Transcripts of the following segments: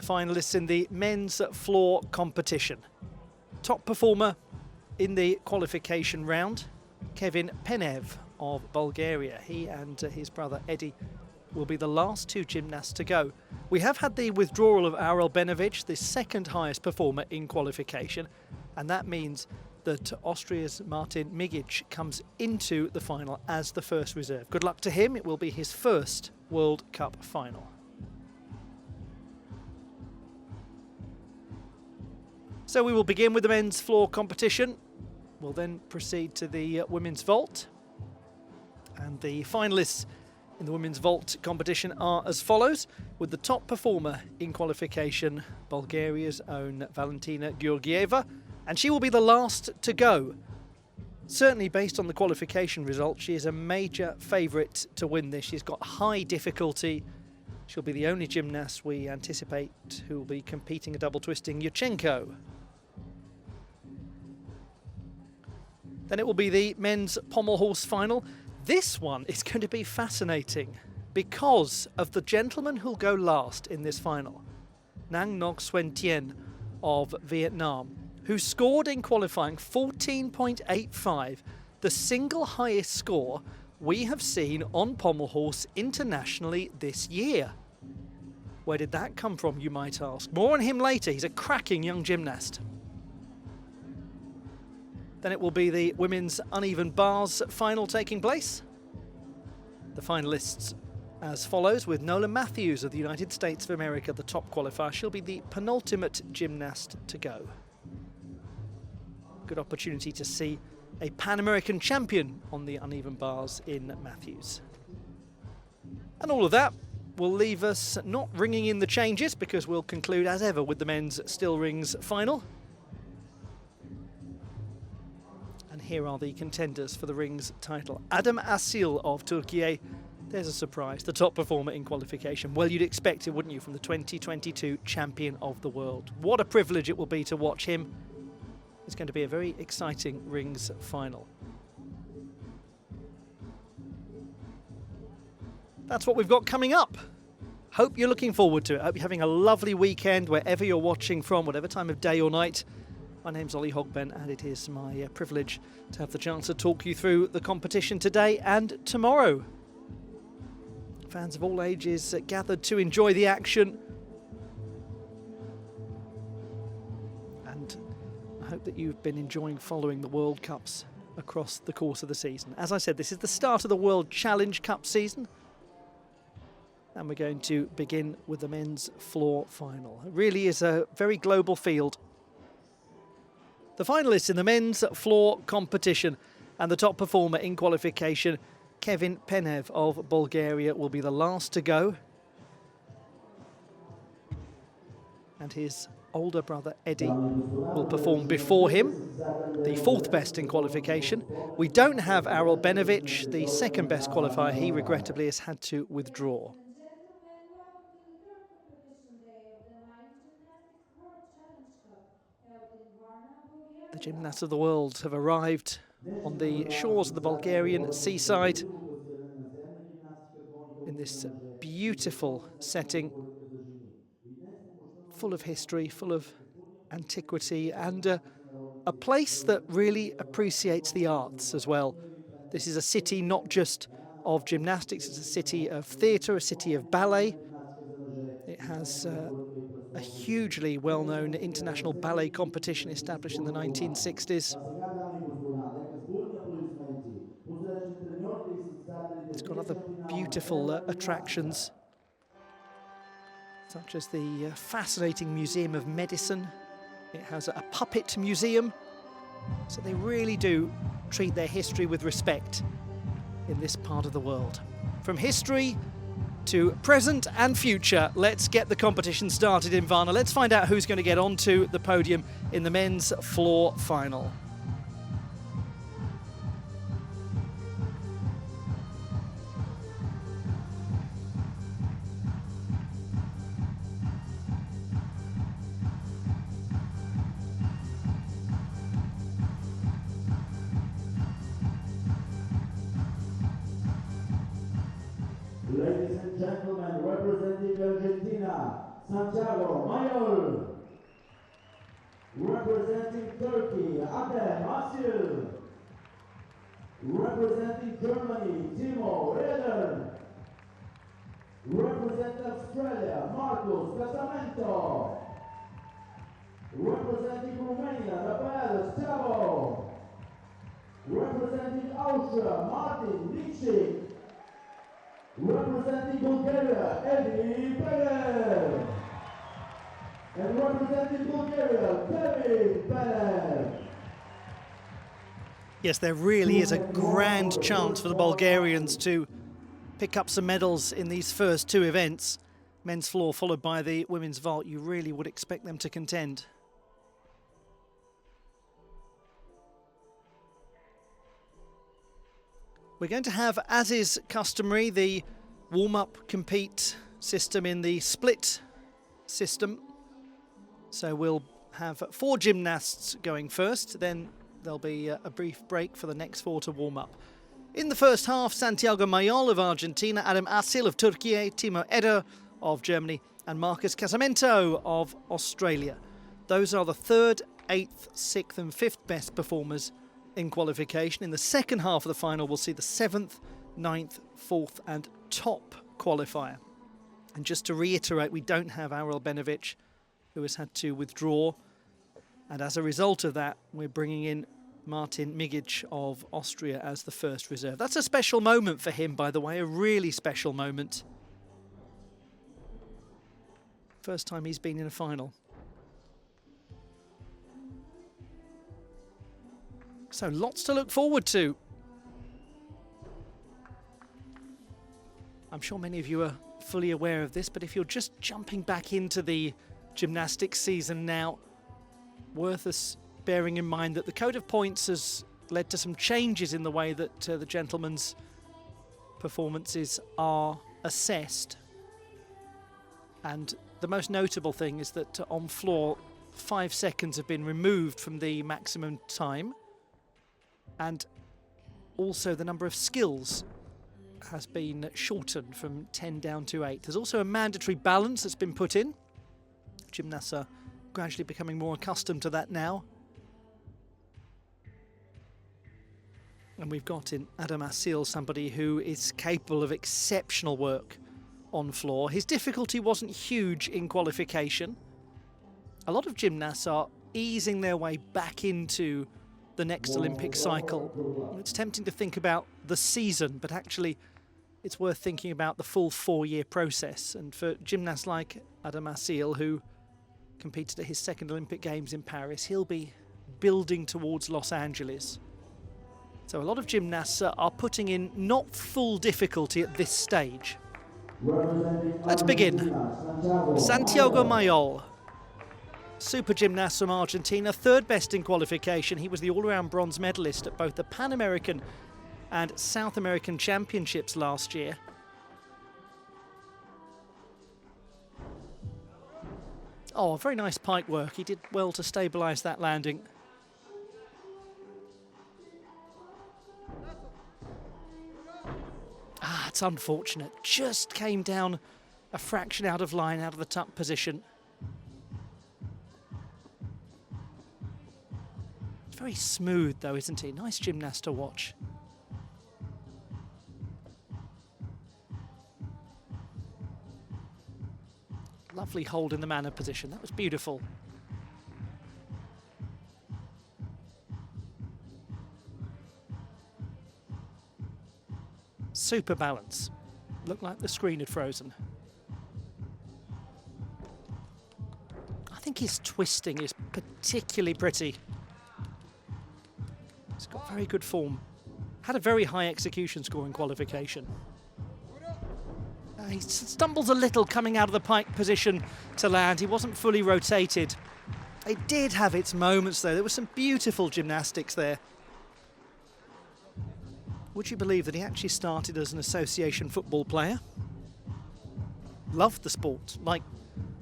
finalists in the men's floor competition. Top performer in the qualification round, Kevin Penev of Bulgaria. He and his brother Eddie will be the last two gymnasts to go. We have had the withdrawal of Aurel Benevic, the second highest performer in qualification, and that means that Austria's Martin Migic comes into the final as the first reserve. Good luck to him. It will be his first World Cup final. So we will begin with the men's floor competition. We'll then proceed to the women's vault. And the finalists in the women's vault competition are as follows, with the top performer in qualification, Bulgaria's own Valentina Georgieva, and she will be the last to go. Certainly based on the qualification result, she is a major favourite to win this. She's got high difficulty. She'll be the only gymnast we anticipate who will be competing a double twisting Yurchenko. Then it will be the men's pommel horse final. This one is going to be fascinating because of the gentleman who'll go last in this final, Nang Ngoc Xuyen Tien of Vietnam, who scored in qualifying 14.85, the single highest score we have seen on pommel horse internationally this year. Where did that come from, you might ask? More on him later. He's a cracking young gymnast. Then it will be the women's uneven bars final taking place. The finalists as follows, with Nola Matthews of the United States of America, the top qualifier. She'll be the penultimate gymnast to go. Good opportunity to see a Pan-American champion on the uneven bars in Matthews. And all of that will leave us not ringing in the changes, because we'll conclude as ever with the men's still rings final. And here are the contenders for the rings title. Adam Asil of Turkey. There's a surprise, the top performer in qualification. Well, you'd expect it, wouldn't you, from the 2022 champion of the world. What a privilege it will be to watch him. It's going to be a very exciting rings final. That's what we've got coming up. Hope you're looking forward to it. Hope you're having a lovely weekend wherever you're watching from, whatever time of day or night. My name's Olly Hogben, and it is my privilege to have the chance to talk you through the competition today and tomorrow. Fans of all ages gathered to enjoy the action. And I hope that you've been enjoying following the World Cups across the course of the season. As I said, this is the start of the World Challenge Cup season. And we're going to begin with the men's floor final. It really is a very global field. The finalists in the men's floor competition, and the top performer in qualification, Kevin Penev of Bulgaria, will be the last to go. And his older brother Eddie will perform before him, the fourth best in qualification. We don't have Aurel Benevic, the second best qualifier. He regrettably has had to withdraw. The gymnasts of the world have arrived on the shores of the Bulgarian seaside in this beautiful setting, full of history, full of antiquity, and a place that really appreciates the arts as well. This is a city not just of gymnastics, it's a city of theatre, a city of ballet. It has a hugely well-known international ballet competition established in the 1960s. It's got other beautiful attractions, such as the fascinating Museum of Medicine. It has a puppet museum, so they really do treat their history with respect in this part of the world. From history to present and future, let's get the competition started in Varna. Let's find out who's going to get onto the podium in the men's floor final. Ladies and gentlemen, representing Argentina, Santiago Mayol. Representing Turkey, Adem Asil. Representing Germany, Timo Reder. Representing Australia, Marcos Casamento. Representing Romania, Rafael Stavo. Representing Austria, Martin Lichik. Representing Bulgaria, Eddie Perez. And representing Bulgaria, Kevin Perez. Yes, there really is a grand chance for the Bulgarians to pick up some medals in these first two events. Men's floor followed by the women's vault. You really would expect them to contend. We're going to have, as is customary, the warm-up compete system in the split system. So we'll have 4 gymnasts going first, then there'll be a brief break for the next 4 to warm up. In the first half, Santiago Mayol of Argentina, Adem Asil of Turkey, Timo Eder of Germany and Marcus Casamento of Australia. Those are the 3rd, 8th, 6th and 5th best performers in qualification. In the second half of the final, we'll see the 7th, 9th, 4th and top qualifier. And just to reiterate, we don't have Aurel Benovic, who has had to withdraw. And as a result of that, we're bringing in Martin Migic of Austria as the first reserve. That's a special moment for him, by the way, a really special moment. First time he's been in a final. So lots to look forward to. I'm sure many of you are fully aware of this, but if you're just jumping back into the gymnastics season now, worth us bearing in mind that the code of points has led to some changes in the way that the gentlemen's performances are assessed. And the most notable thing is that on floor, 5 seconds have been removed from the maximum time, and also the number of skills has been shortened from 10 down to 8. There's also a mandatory balance that's been put in. Gymnasts are gradually becoming more accustomed to that now. And we've got in Adem Asil somebody who is capable of exceptional work on floor. His difficulty wasn't huge in qualification. A lot of gymnasts are easing their way back into the next Olympic cycle. It's tempting to think about the season, but actually it's worth thinking about the full 4-year process. And for gymnasts like Adem Asil, who competed at his 2nd Olympic Games in Paris, he'll be building towards Los Angeles. So a lot of gymnasts are putting in not full difficulty at this stage. Let's begin. Santiago Mayol, super gymnast from Argentina, 3rd best in qualification. He was the all-around bronze medalist at both the Pan American and South American Championships last year. Oh, very nice pike work. He did well to stabilise that landing. Ah, it's unfortunate. Just came down a fraction out of line, out of the tuck position. It's very smooth though, isn't he? Nice gymnast to watch. Lovely hold in the manner position. That was beautiful. Super balance. Looked like the screen had frozen. I think his twisting is particularly pretty. He's got very good form. Had a very high execution score in qualification. He stumbles a little coming out of the pike position to land. He wasn't fully rotated. It did have its moments though. There was some beautiful gymnastics there. Would you believe that he actually started as an association football player? Loved the sport, like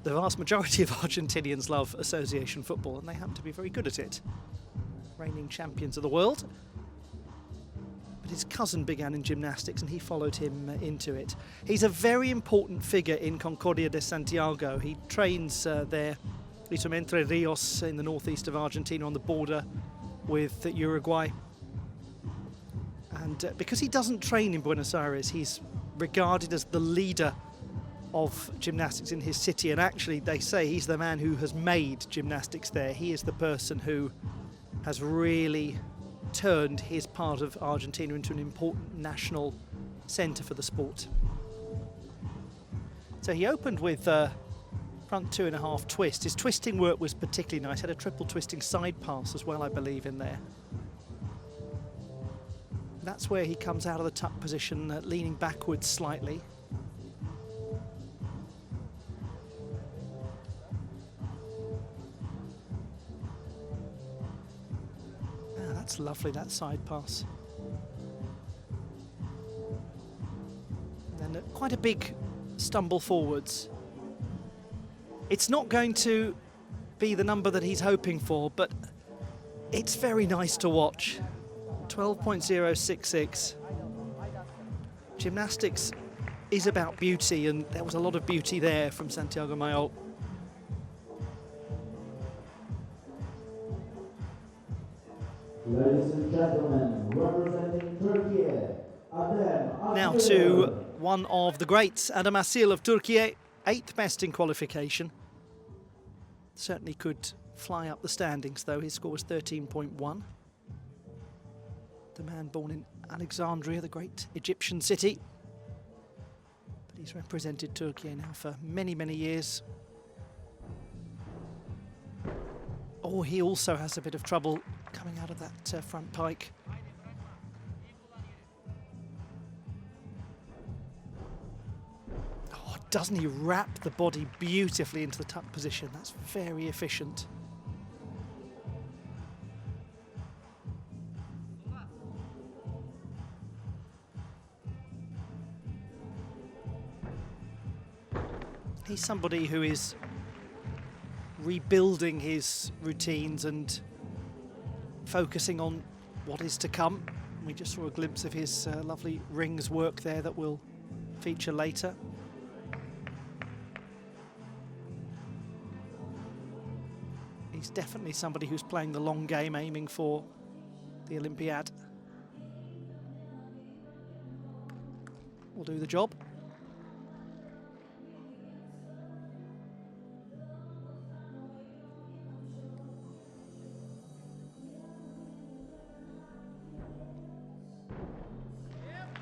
the vast majority of Argentinians love association football, and they happen to be very good at it. Reigning champions of the world. but his cousin began in gymnastics and he followed him into it. He's a very important figure in Concordia de Santiago. He trains there. He's from Entre Rios in the northeast of Argentina on the border with Uruguay. And because he doesn't train in Buenos Aires, he's regarded as the leader of gymnastics in his city, and actually they say he's the man who has made gymnastics there. He is the person who has really turned his part of Argentina into an important national centre for the sport. So he opened with front 2.5 twist. His twisting work was particularly nice. Had a triple twisting side pass as well, I believe, in there. That's where he comes out of the tuck position, leaning backwards slightly. That's lovely, that side pass. And then quite a big stumble forwards. It's not going to be the number that he's hoping for, but it's very nice to watch. 12.066. Gymnastics is about beauty, and there was a lot of beauty there from Santiago Mayol. Ladies and gentlemen, representing Turkey, Adem Now Asil. to one of the greats, Adem Asil of Turkey, 8th best in qualification. Certainly could fly up the standings though, his score was 13.1. The man born in Alexandria, the great Egyptian city. But he's represented Turkey now for many, many years. Oh, he also has a bit of trouble coming out of that front pike. Oh, doesn't he wrap the body beautifully into the tuck position? That's very efficient. He's somebody who is rebuilding his routines and focusing on what is to come. We just saw a glimpse of his lovely rings work there that will feature later. He's definitely somebody who's playing the long game, aiming for the Olympiad. Will do the job.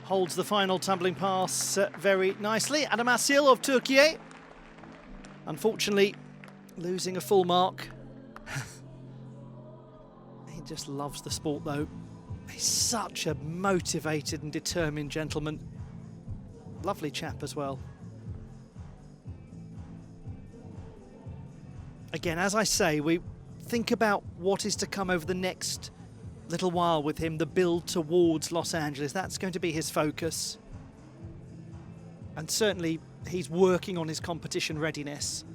Holds the final tumbling pass very nicely. Adem Asil of Turkey. Unfortunately, losing a full mark. He just loves the sport though. He's such a motivated and determined gentleman. Lovely chap as well. Again, as I say, we think about what is to come over the next little while with him, the build towards Los Angeles. That's going to be his focus. And certainly he's working on his competition readiness.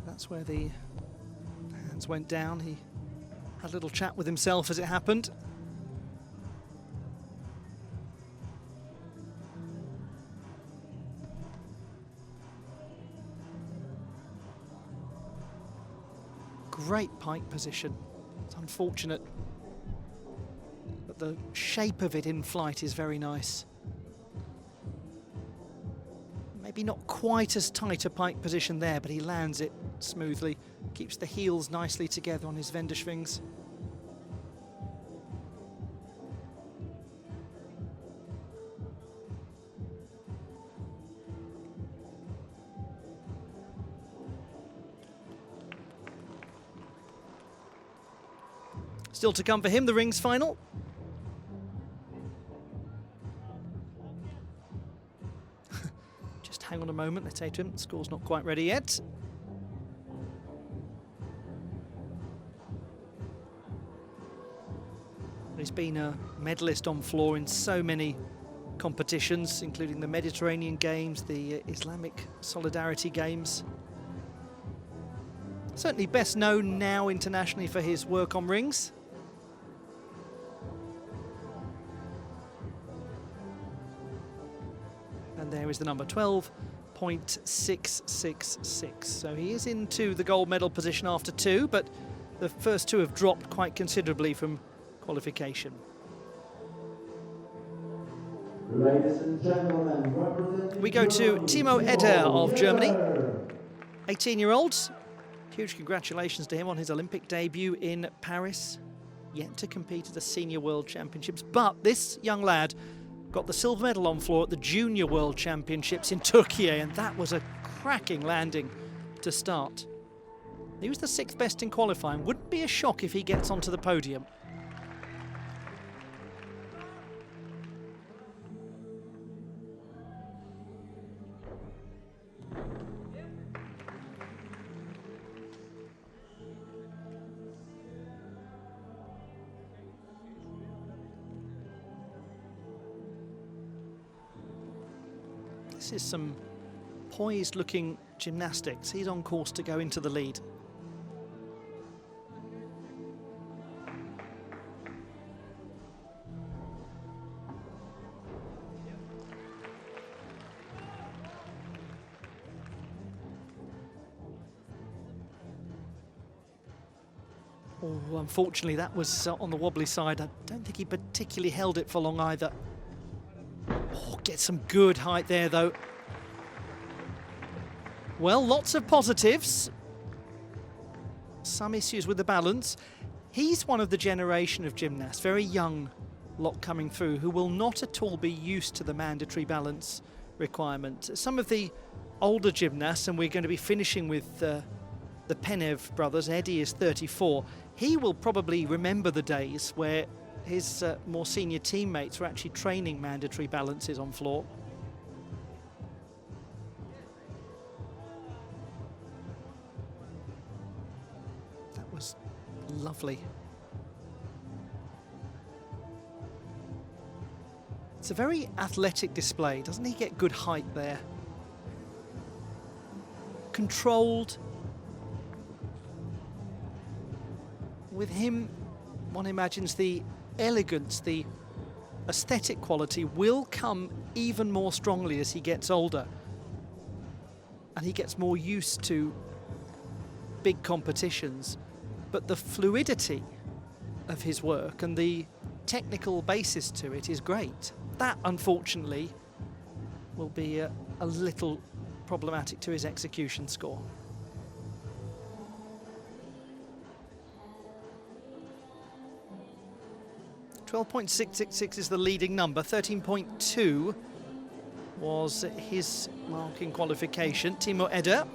That's where the hands went down. He had a little chat with himself as it happened. Great pike position. It's unfortunate, but the shape of it in flight is very nice. Maybe not quite as tight a pike position there, but he lands it smoothly, keeps the heels nicely together on his Wenderschwings. Still to come for him, the rings final. Just hang on a moment, they say to him, the score's not quite ready yet. He's been a medalist on floor in so many competitions, including the Mediterranean Games, the Islamic Solidarity Games. Certainly best known now internationally for his work on rings. And there is the number, 12.666. So he is into the gold medal position after two, but the first two have dropped quite considerably from qualification. Ladies and gentlemen, representing We go to Timo Eder of Germany, 18-year-old. Huge congratulations to him on his Olympic debut in Paris. Yet to compete at the Senior World Championships, but this young lad got the silver medal on floor at the Junior World Championships in Turkey, and that was a cracking landing to start. He was the 6th best in qualifying. Wouldn't be a shock if he gets onto the podium. This is some poised-looking gymnastics. He's on course to go into the lead. Oh, unfortunately, that was on the wobbly side. I don't think he particularly held it for long either. Oh, get some good height there, though. Well, lots of positives. Some issues with the balance. He's one of the generation of gymnasts, very young lot coming through, who will not at all be used to the mandatory balance requirement. Some of the older gymnasts, and we're going to be finishing with the Penev brothers. Eddie is 34. He will probably remember the days where his more senior teammates were actually training mandatory balances on floor. That was lovely. It's a very athletic display. Doesn't he get good height there? Controlled. With him, one imagines the elegance, the aesthetic quality will come even more strongly as he gets older and he gets more used to big competitions. But the fluidity of his work and the technical basis to it is great. That, unfortunately, will be a little problematic to his execution score. 12.666 is the leading number. 13.2 was his mark in qualification. Timo Eder.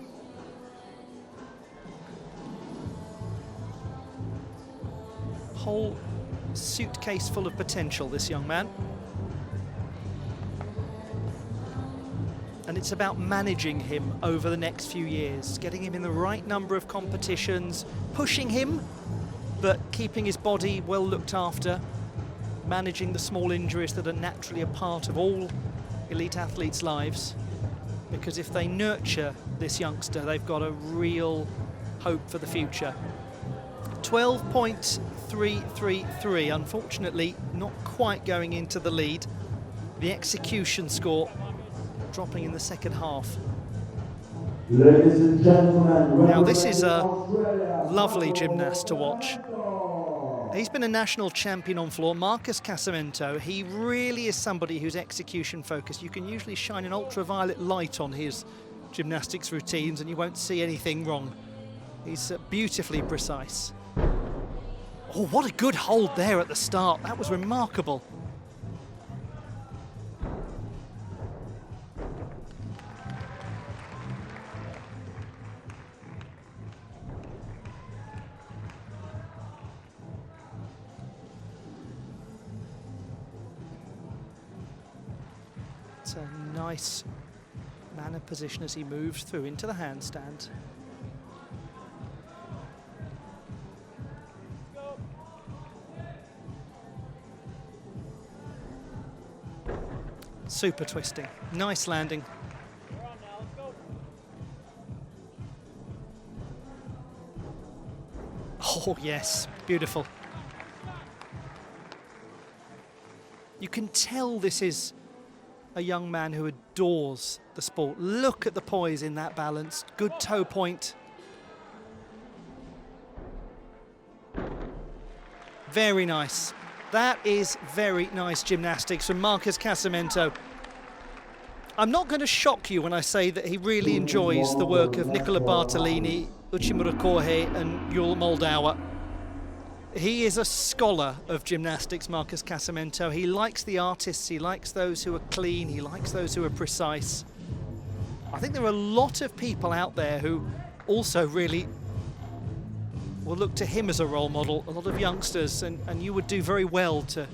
Whole suitcase full of potential, this young man. And it's about managing him over the next few years, getting him in the right number of competitions, pushing him, but keeping his body well looked after, managing the small injuries that are naturally a part of all elite athletes' lives. Because if they nurture this youngster, they've got a real hope for the future. 12.333, unfortunately not quite going into the lead. The execution score dropping in the second half. Ladies and gentlemen, now this is a lovely gymnast to watch. He's been a national champion on floor, Marcus Casamento. He really is somebody who's execution focused. You can usually shine an ultraviolet light on his gymnastics routines and you won't see anything wrong. He's beautifully precise. Oh, what a good hold there at the start. That was remarkable. It's a nice manner position as he moves through into the handstand. Super twisting. Nice landing. Oh, yes. Beautiful. You can tell this is a young man who adores the sport. Look at the poise in that balance. Good toe point. Very nice. That is very nice gymnastics from Marcus Casamento. I'm not going to shock you when I say that he really enjoys the work of Nicola Bartolini, Uchimura Kohei and Yul Moldauer. He is a scholar of gymnastics, Marcus Casamento. He likes the artists, he likes those who are clean, he likes those who are precise. I think there are a lot of people out there who also really will look to him as a role model, a lot of youngsters, and you would do very well to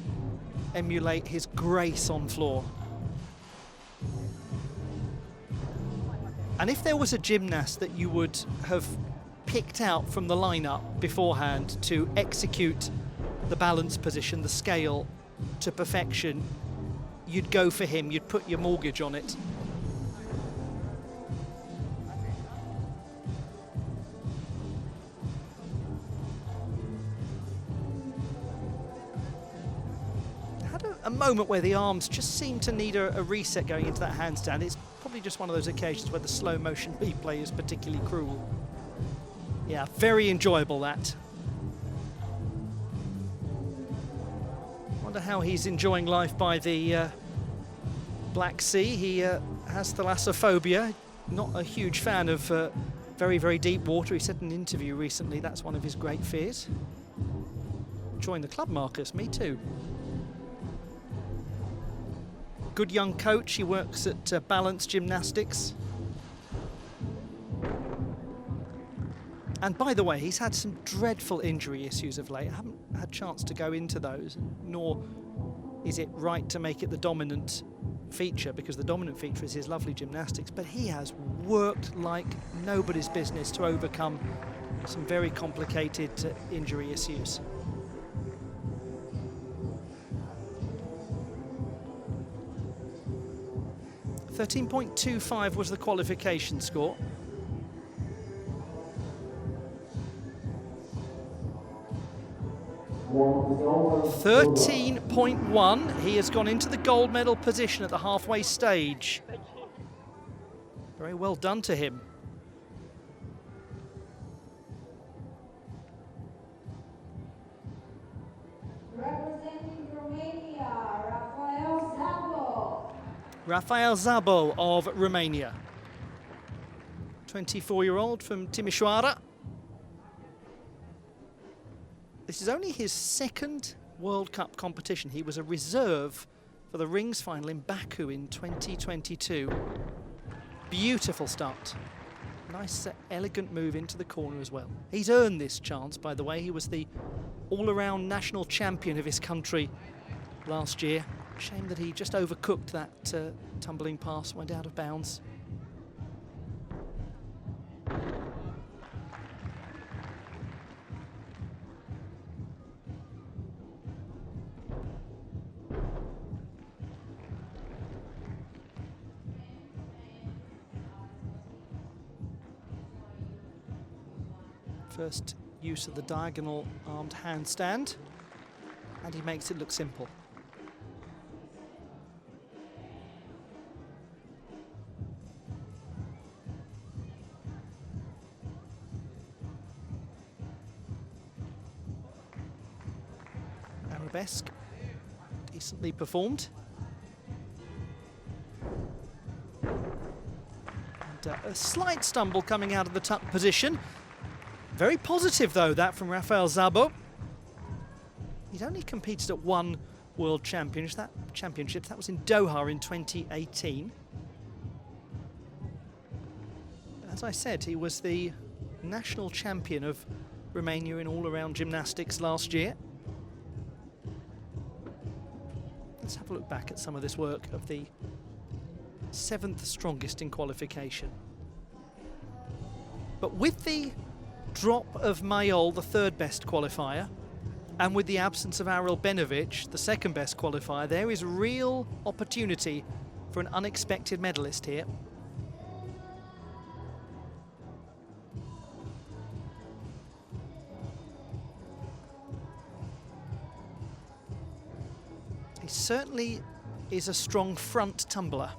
emulate his grace on floor. And if there was a gymnast that you would have picked out from the lineup beforehand to execute the balance position, the scale to perfection, you'd go for him, you'd put your mortgage on it. Had a moment where the arms just seemed to need a reset going into that handstand. It's probably just one of those occasions where the slow motion replay is particularly cruel. Yeah, very enjoyable, that. Wonder how he's enjoying life by the Black Sea. He has thalassophobia, not a huge fan of very, very deep water. He said in an interview recently that's one of his great fears. Join the club, Marcus, me too. Good young coach, he works at Balance Gymnastics. And by the way, he's had some dreadful injury issues of late. I haven't had a chance to go into those, nor is it right to make it the dominant feature, because the dominant feature is his lovely gymnastics. But he has worked like nobody's business to overcome some very complicated injury issues. .25 was the qualification score. 13.1. He has gone into the gold medal position at the halfway stage. Very well done to him. Representing Romania, Rafael Zabo. Rafael Zabo of Romania. 24-year-old from Timișoara. This is only his second World Cup competition. He was a reserve for the rings final in Baku in 2022. Beautiful start. Nice, elegant move into the corner as well. He's earned this chance, by the way. He was the all-around national champion of his country last year. Shame that he just overcooked that tumbling pass, went out of bounds. First use of the diagonal armed handstand, and he makes it look simple. Arabesque, decently performed. And a slight stumble coming out of the tuck position. Very positive, though, that from Rafael Zabo. He's only competed at one World Championship. That was in Doha in 2018. As I said, he was the national champion of Romania in all-around gymnastics last year. Let's have a look back at some of this work of the 7th strongest in qualification. But with the drop of Mayol, the 3rd best qualifier, and with the absence of Aril Benovic, the 2nd best qualifier, there is real opportunity for an unexpected medalist here. He certainly is a strong front tumbler.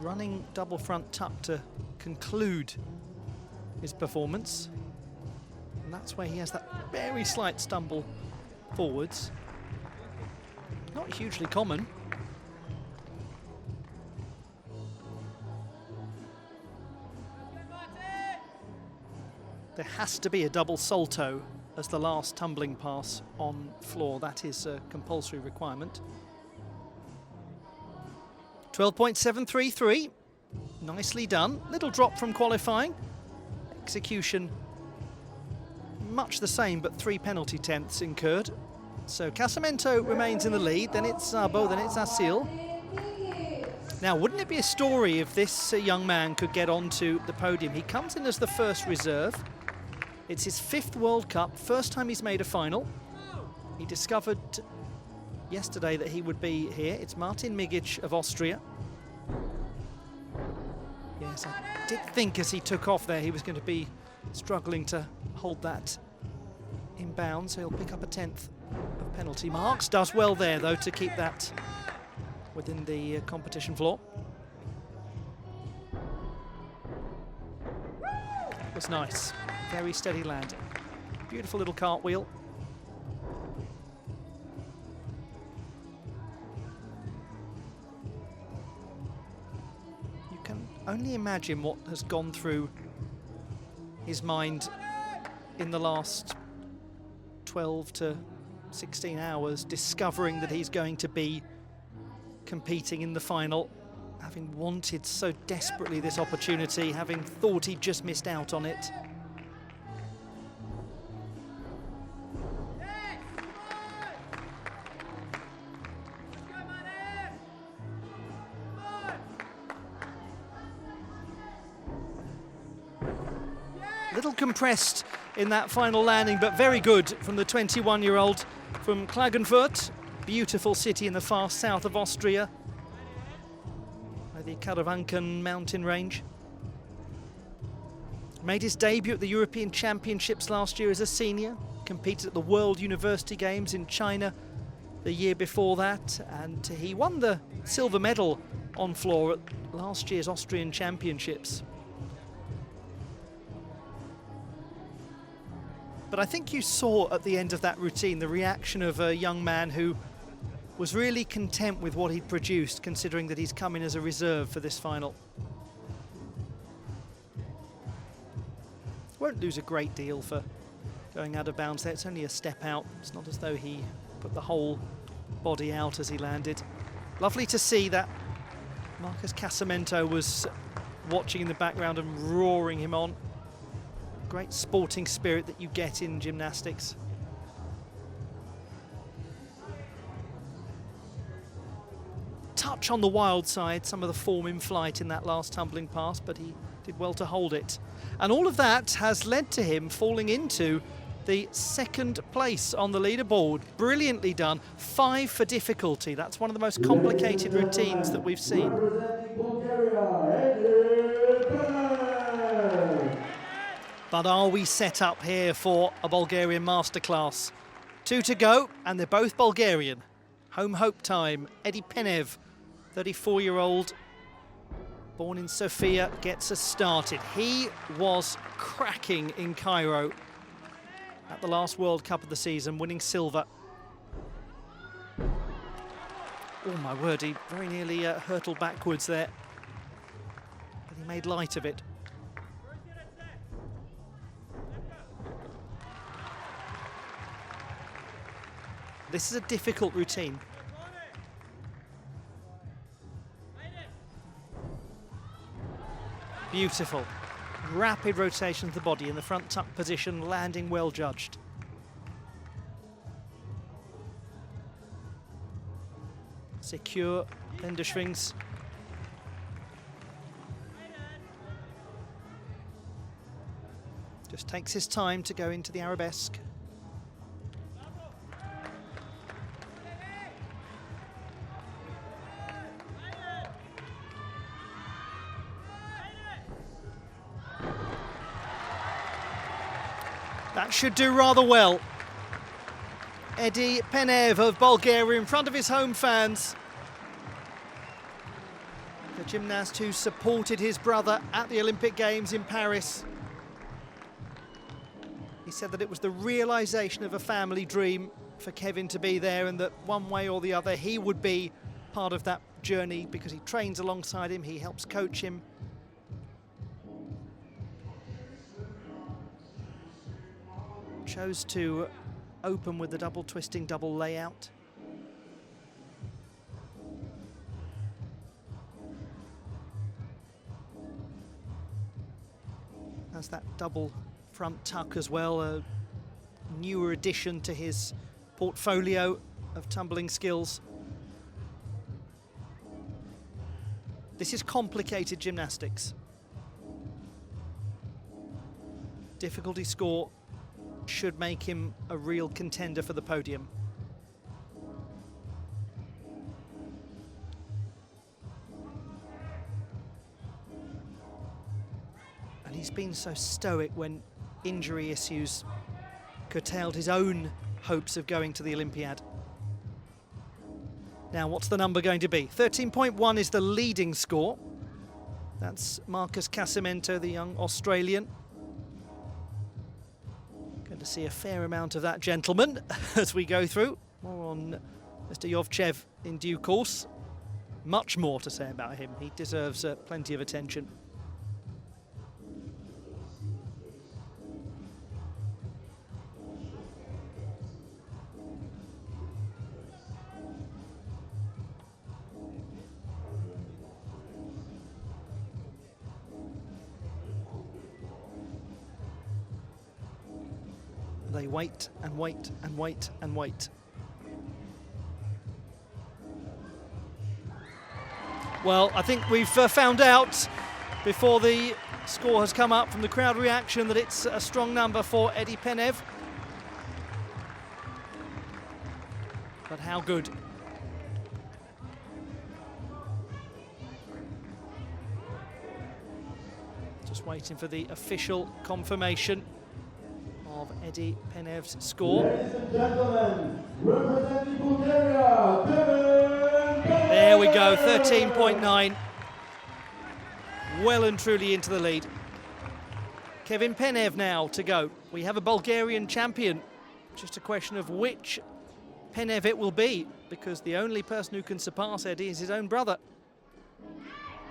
Running double front tuck to conclude his performance. And that's where he has that very slight stumble forwards. Not hugely common. There has to be a double salto as the last tumbling pass on floor. That is a compulsory requirement. 12.733, nicely done. Little drop from qualifying. Execution much the same, but 3 penalty tenths incurred. So Casamento remains in the lead, then it's Szabo, then it's Asil. Now, wouldn't it be a story if this young man could get onto the podium? He comes in as the first reserve. It's his 5th World Cup, first time he's made a final. He discovered yesterday that he would be here. It's Martin Migic of Austria. Yes, I did think as he took off there he was going to be struggling to hold that in bounds. So he'll pick up a 10th of penalty marks. Does well there, though, to keep that within the competition floor. That was nice. Very steady land. Beautiful little cartwheel. You can only imagine what has gone through his mind in the last 12 to 16 hours, discovering that he's going to be competing in the final, having wanted so desperately this opportunity, having thought he'd just missed out on it. Little compressed in that final landing, but very good from the 21-year-old from Klagenfurt. Beautiful city in the far south of Austria, by the Karawanken mountain range. Made his debut at the European Championships last year as a senior, competed at the World University Games in China the year before that, and he won the silver medal on floor at last year's Austrian Championships. But I think you saw at the end of that routine the reaction of a young man who was really content with what he'd produced, considering that he's come in as a reserve for this final. Won't lose a great deal for going out of bounds there. It's only a step out. It's not as though he put the whole body out as he landed. Lovely to see that Marcus Casamento was watching in the background and roaring him on. Great sporting spirit that you get in gymnastics. Touch on the wild side, some of the form in flight in that last tumbling pass, but he did well to hold it. And all of that has led to him falling into the 2nd place on the leaderboard. Brilliantly done. 5 for difficulty. That's one of the most complicated routines that we've seen. Representing Bulgaria, But are we set up here for a Bulgarian masterclass? 2 to go, and they're both Bulgarian. Home hope time. Eddie Penev, 34-year-old, born in Sofia, gets us started. He was cracking in Cairo at the last World Cup of the season, winning silver. Oh my word, he very nearly hurtled backwards there, but he made light of it. This is a difficult routine. Beautiful. Rapid rotation of the body in the front tuck position, landing well judged. Secure Wenderschwings. Just takes his time to go into the arabesque. That should do rather well. Eddie Penev of Bulgaria in front of his home fans. The gymnast who supported his brother at the Olympic Games in Paris. He said that it was the realisation of a family dream for Kevin to be there, and that one way or the other he would be part of that journey because he trains alongside him, he helps coach him. Chose to open with the double twisting, double layout. Has that double front tuck as well, a newer addition to his portfolio of tumbling skills. This is complicated gymnastics. Difficulty score should make him a real contender for the podium. And he's been so stoic when injury issues curtailed his own hopes of going to the Olympiad. Now, what's the number going to be? 13.1 is the leading score. That's Marcus Casamento, the young Australian. Going to see a fair amount of that gentleman as we go through. More on Mr. Yovchev in due course. Much more to say about him. He deserves plenty of attention. They wait and wait and wait and wait. Well, I think we've found out before the score has come up from the crowd reaction that it's a strong number for Eddie Penev. But how good? Just waiting for the official confirmation of Eddie Penev's score. Ladies and gentlemen, representing Bulgaria, Kevin! There we go, 13.9. Well and truly into the lead. Kevin Penev now to go. We have a Bulgarian champion. Just a question of which Penev it will be, because the only person who can surpass Eddie is his own brother.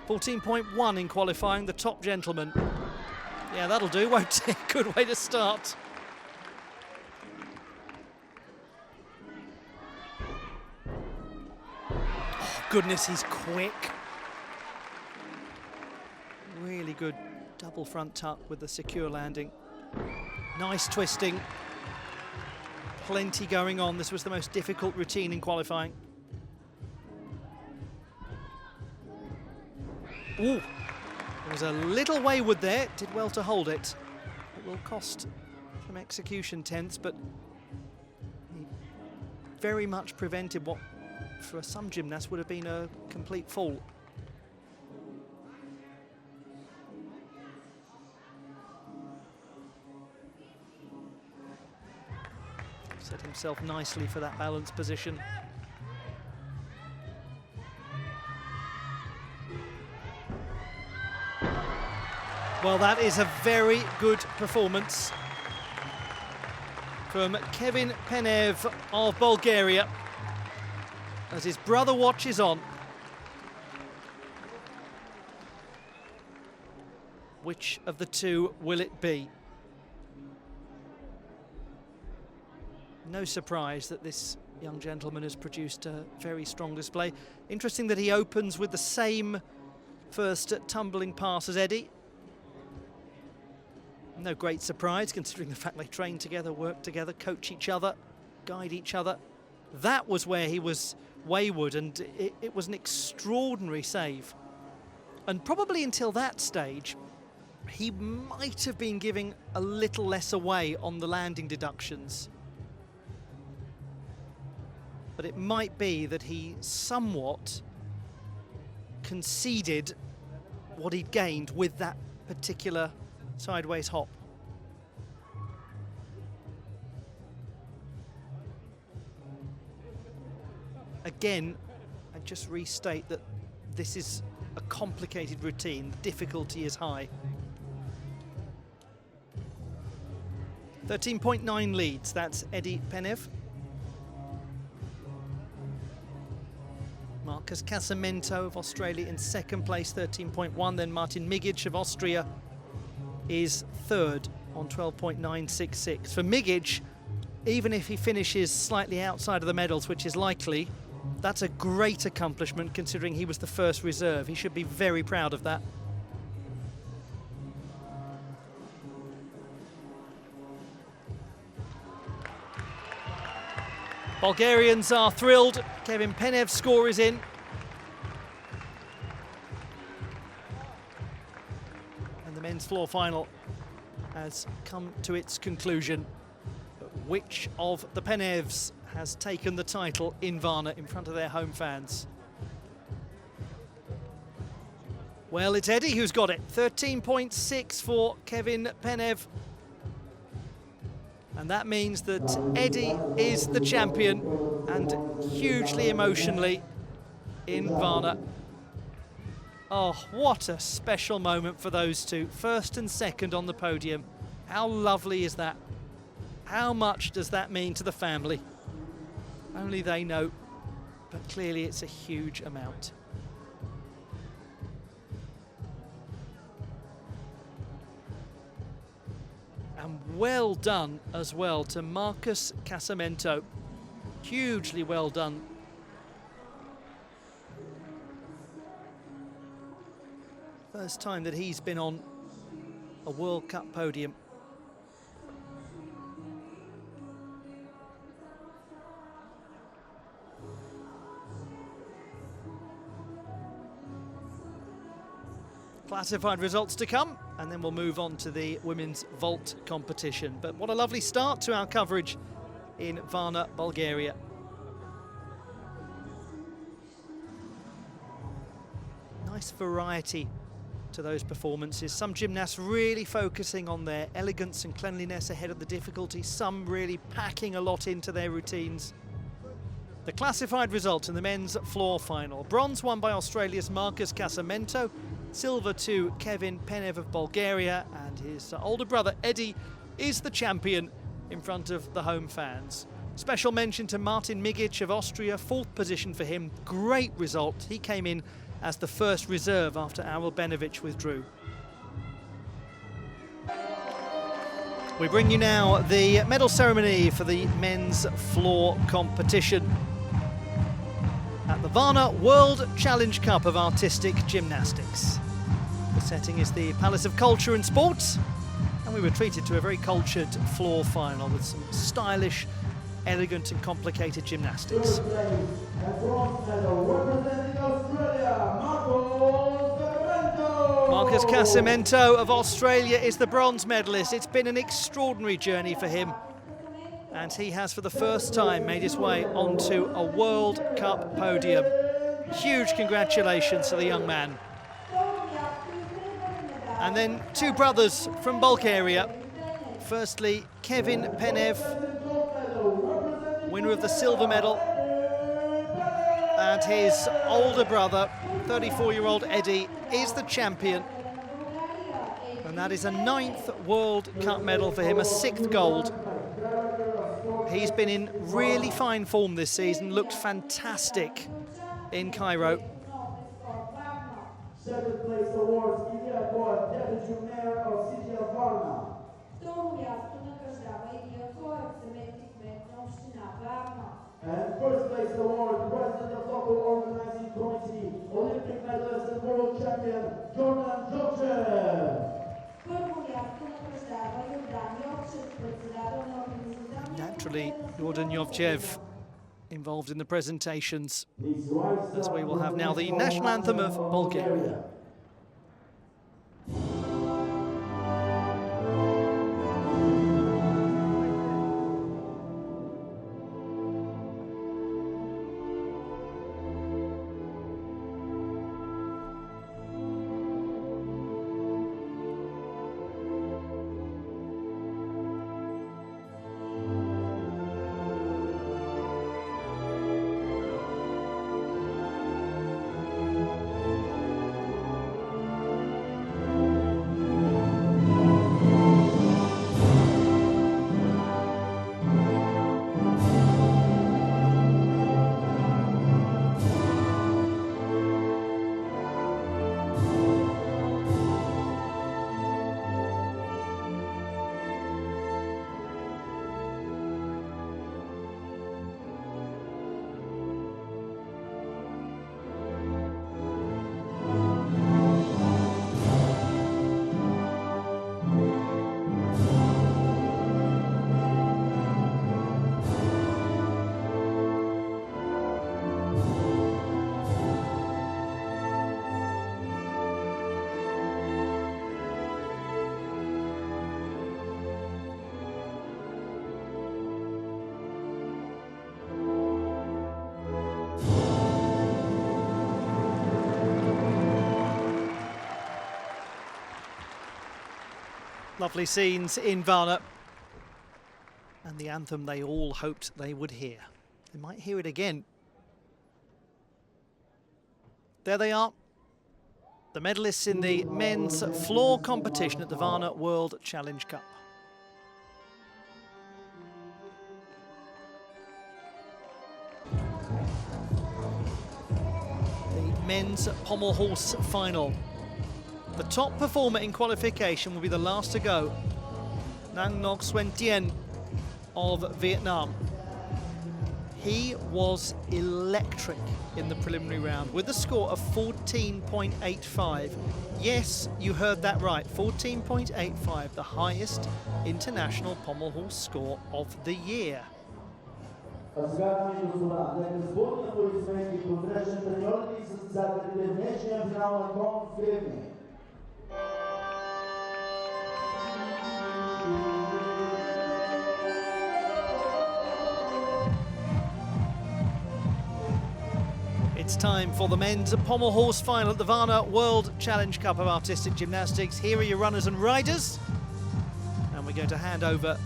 14.1 in qualifying, the top gentleman. Yeah, that'll do, won't it? Good way to start. Goodness, he's quick. Really good double front tuck with the secure landing. Nice twisting. Plenty going on. This was the most difficult routine in qualifying. Ooh, there was a little wayward there. Did well to hold it. It will cost some execution tenths, but he very much prevented what for some gymnasts would have been a complete fall. Set himself nicely for that balanced position. Well, that is a very good performance from Kevin Penev of Bulgaria, as his brother watches on. Which of the two will it be? No surprise that this young gentleman has produced a very strong display. Interesting that he opens with the same first tumbling pass as Eddie. No great surprise considering the fact they train together, work together, coach each other, guide each other. That was where he was wayward, and it was an extraordinary save. And probably until that stage, he might have been giving a little less away on the landing deductions. But it might be that he somewhat conceded what he'd gained with that particular sideways hop. again, and just restate that this is a complicated routine. The difficulty is high. 13.9 leads, that's Eddie Penev. Marcus Casamento of Australia in second place, 13.1. Then Martin Migic of Austria is third on 12.966. For Migic, even if he finishes slightly outside of the medals, which is likely, that's a great accomplishment considering he was the first reserve. He should be very proud of that. Bulgarians are thrilled. Kevin Penev's score is in. And the men's floor final has come to its conclusion. But which of the Penevs has taken the title in Varna in front of their home fans? Well, it's Eddie who's got it. 13.6 for Kevin Penev. And that means that Eddie is the champion, and hugely emotionally in Varna. Oh, what a special moment for those two. First and second on the podium. How lovely is that? How much does that mean to the family? Only they know, but clearly it's a huge amount. And well done as well to Marcus Casamento. Hugely well done. First time that he's been on a World Cup podium. Classified results to come, and then we'll move on to the women's vault competition. But what a lovely start to our coverage in Varna, Bulgaria. Nice variety to those performances. Some gymnasts really focusing on their elegance and cleanliness ahead of the difficulty, some really packing a lot into their routines. The classified results in the men's floor final. Bronze won by Australia's Marcus Casamento, silver to Kevin Penev of Bulgaria, and his older brother Eddie is the champion in front of the home fans. Special mention to Martin Migic of Austria, fourth position for him. Great result. He came in as the first reserve after Awel Benovic withdrew. We bring you now the medal ceremony for the men's floor competition at the Varna World Challenge Cup of Artistic Gymnastics. The setting is the Palace of Culture and Sports, and we were treated to a very cultured floor final with some stylish, elegant and complicated gymnastics. First place and bronze medal representing Australia, Marcus Casamento of Australia is the bronze medalist. It's been an extraordinary journey for him, and he has for the first time made his way onto a World Cup podium. Huge congratulations to the young man. And then two brothers from Bulgaria. Firstly, Kevin Penev, winner of the silver medal, and his older brother, 34-year-old Eddie, is the champion. And that is a 9th World Cup medal for him, a 6th gold. He's been in really fine form this season, looked fantastic in Cairo. Second place awards Ilya Boyd, Deputy Mayor of City of Varna. And first place award, President of Local Organizing Committee, Olympic medalist and World Champion, Jordan Jovcev. Naturally, Jordan Jovcev involved in the presentations, as we will have now the national anthem of Bulgaria. Lovely scenes in Varna. And the anthem they all hoped they would hear. They might hear it again. There they are. The medalists in the men's floor competition at the Varna World Challenge Cup. The men's pommel horse final. The top performer in qualification will be the last to go. Nang Ngoc Xuyen Tien of Vietnam. He was electric in the preliminary round with a score of 14.85. Yes, you heard that right, 14.85, the highest international pommel horse score of the year. It's time for the men's pommel horse final at the Varna World Challenge Cup of Artistic Gymnastics. Here are your runners and riders. And we're going to hand over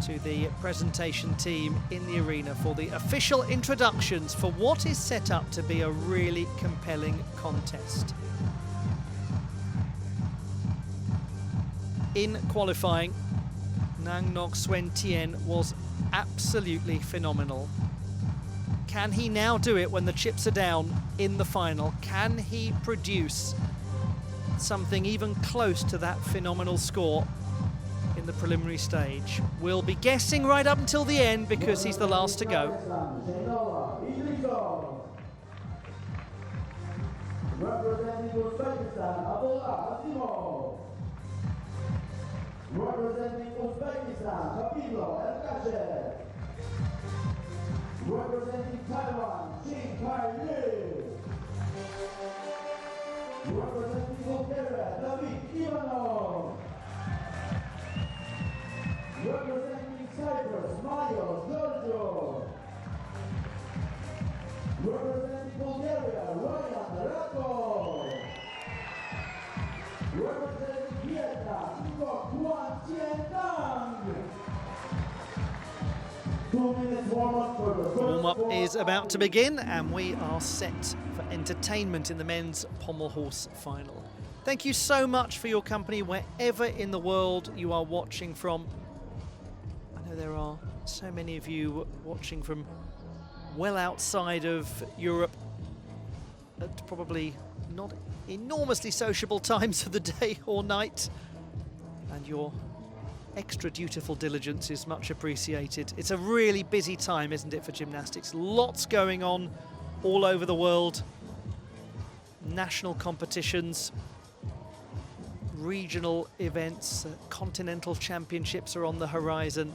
to the presentation team in the arena for the official introductions for what is set up to be a really compelling contest. In qualifying, Nang Ngoc Xuyen Tien was absolutely phenomenal. Can he now do it when the chips are down in the final? Can he produce something even close to that phenomenal score in the preliminary stage? We'll be guessing right up until the end because he's the last to go. Representing Uzbekistan, representing Taiwan, Jin Kai-Lee. Representing Bulgaria, David Ivanov. Representing Cyprus, Mario Giorgio. Representing Bulgaria, Ryan Rako. Representing Vietnam, Ngoc Xuyen Tien. Warm-up is about to begin and we are set for entertainment in the men's pommel horse final. Thank you so much for your company wherever in the world you are watching from. I know there are so many of you watching from well outside of Europe at probably not enormously sociable times of the day or night, and your extra dutiful diligence is much appreciated. It's a really busy time, isn't it, for gymnastics? Lots going on all over the world. National competitions, regional events, continental championships are on the horizon.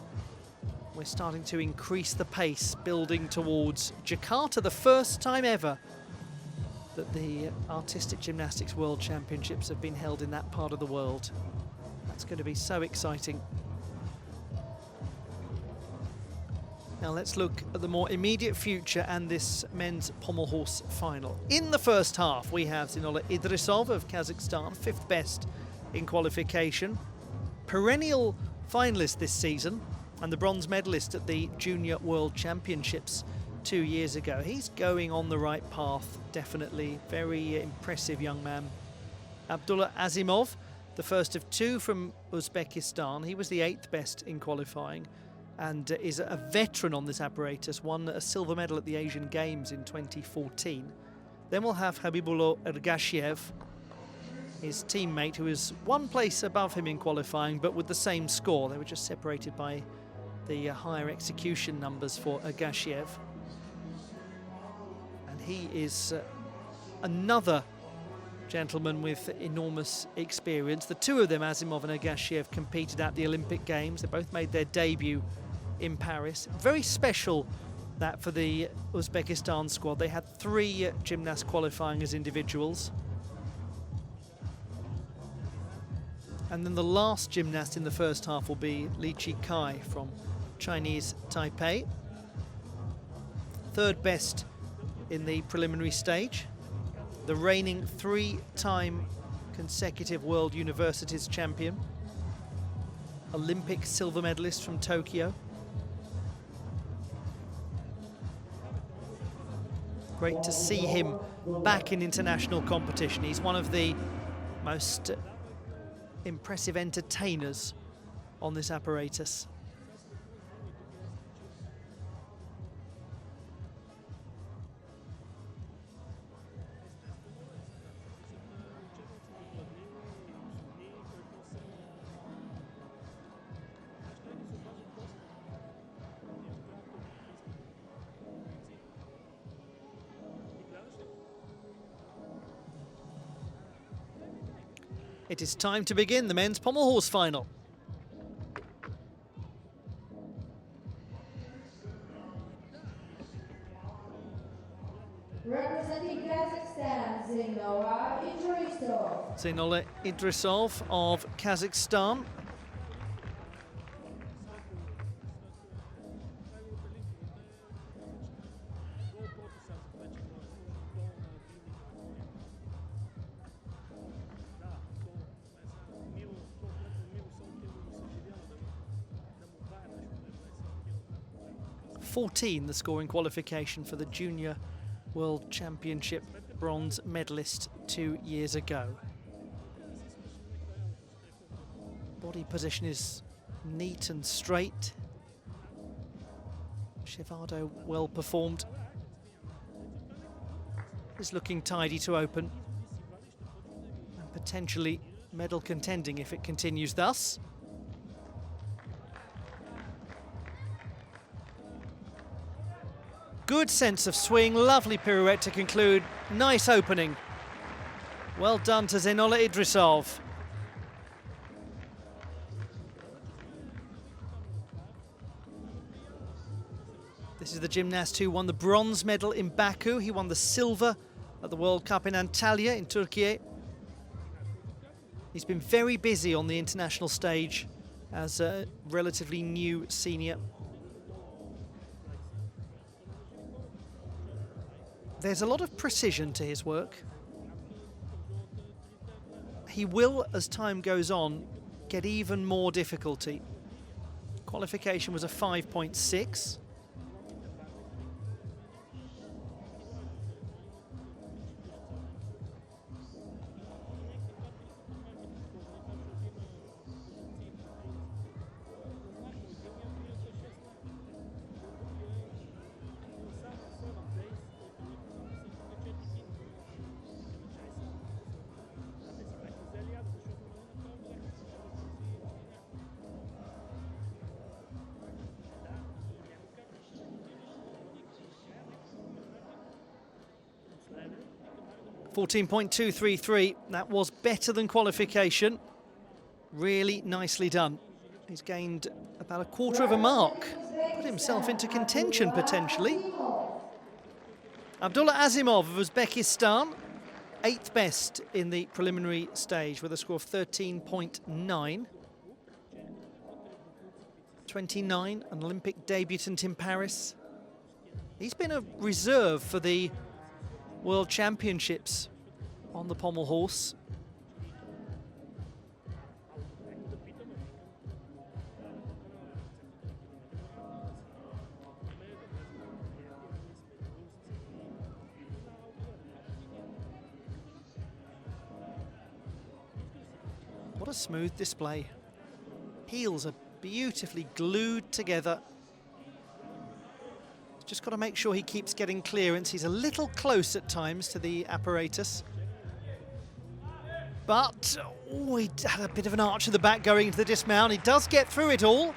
We're starting to increase the pace, building towards Jakarta, the first time ever that the Artistic Gymnastics World Championships have been held in that part of the world. It's going to be so exciting. Now let's look at the more immediate future and this men's pommel horse final. In the first half, we have Zinola Idrisov of Kazakhstan, 5th best in qualification, perennial finalist this season, and the bronze medalist at the Junior World Championships 2 years ago. He's going on the right path, definitely. Very impressive young man. Abdullah Azimov, the first of 2 from Uzbekistan. He was the 8th best in qualifying and is a veteran on this apparatus, won a silver medal at the Asian Games in 2014. Then we'll have Habibullo Ergashiev, his teammate, who is 1 place above him in qualifying, but with the same score. They were just separated by the higher execution numbers for Ergashiev. And he is another gentlemen with enormous experience. The 2 of them, Azimov and Ergashiev, competed at the Olympic Games. They both made their debut in Paris. Very special that for the Uzbekistan squad. They had 3 gymnasts qualifying as individuals. And then the last gymnast in the first half will be Li Chi-kai from Chinese Taipei. 3rd best in the preliminary stage. The reigning 3-time consecutive World Universities champion. Olympic silver medalist from Tokyo. Great to see him back in international competition. He's one of the most impressive entertainers on this apparatus. It is time to begin the men's pommel horse final. Representing Kazakhstan, Zeynallah Idrisov of Kazakhstan. The scoring qualification for the Junior World Championship bronze medalist 2 years ago. Body position is neat and straight. Shevado well performed. Is looking tidy to open. And potentially medal contending if it continues thus. Good sense of swing, lovely pirouette to conclude. Nice opening. Well done to Zeynallah Idrisov. This is the gymnast who won the bronze medal in Baku. He won the silver at the World Cup in Antalya in Turkey. He's been very busy on the international stage as a relatively new senior. There's a lot of precision to his work. He will, as time goes on, get even more difficulty. Qualification was a 5.6. .233, that was better than qualification. Really nicely done. He's gained about a quarter of a mark. Put himself into contention potentially. Abdullah Azimov of Uzbekistan, 8th best in the preliminary stage with a score of 13.9. 29, an Olympic debutant in Paris. He's been a reserve for the World Championships on the pommel horse. What a smooth display. Heels are beautifully glued together. Just got to make sure he keeps getting clearance. He's a little close at times to the apparatus. But, oh, he had a bit of an arch at the back going into the dismount. He does get through it all.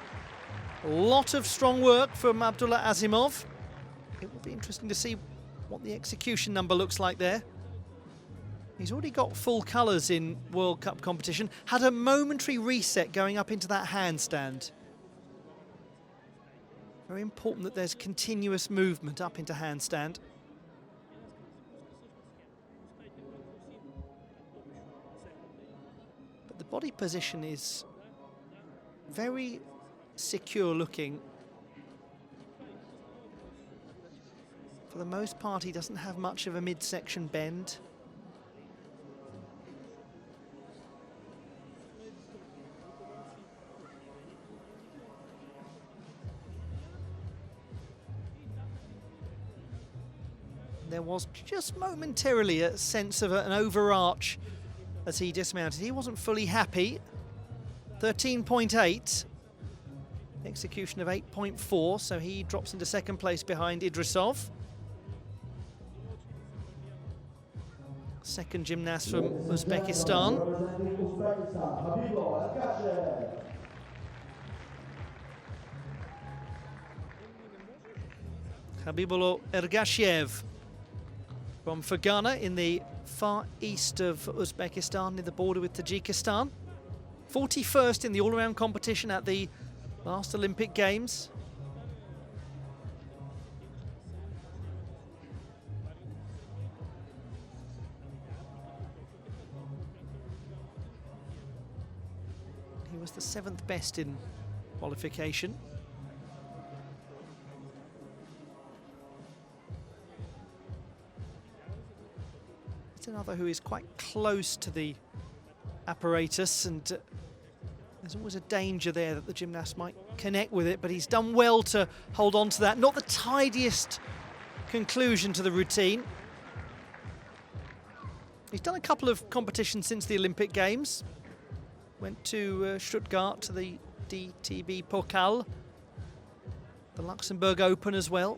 A lot of strong work from Abdullah Azimov. It will be interesting to see what the execution number looks like there. He's already got full colours in World Cup competition. Had a momentary reset going up into that handstand. Very important that there's continuous movement up into handstand. But the body position is very secure looking. For the most part, he doesn't have much of a midsection bend. There was just momentarily a sense of an overarch as he dismounted. He wasn't fully happy. 13.8. Execution of 8.4, so he drops into second place behind Idrisov. Second gymnast from Uzbekistan. Representing Uzbekistan, Habibulo Ergashiev from Varna in the far east of Uzbekistan, near the border with Tajikistan. 41st in the all-around competition at the last Olympic Games. He was the 7th best in qualification. It's another who is quite close to the apparatus, and there's always a danger there that the gymnast might connect with it, but he's done well to hold on to that. Not the tidiest conclusion to the routine. He's done a couple of competitions since the Olympic Games. Went to Stuttgart to the DTB Pokal, the Luxembourg Open as well.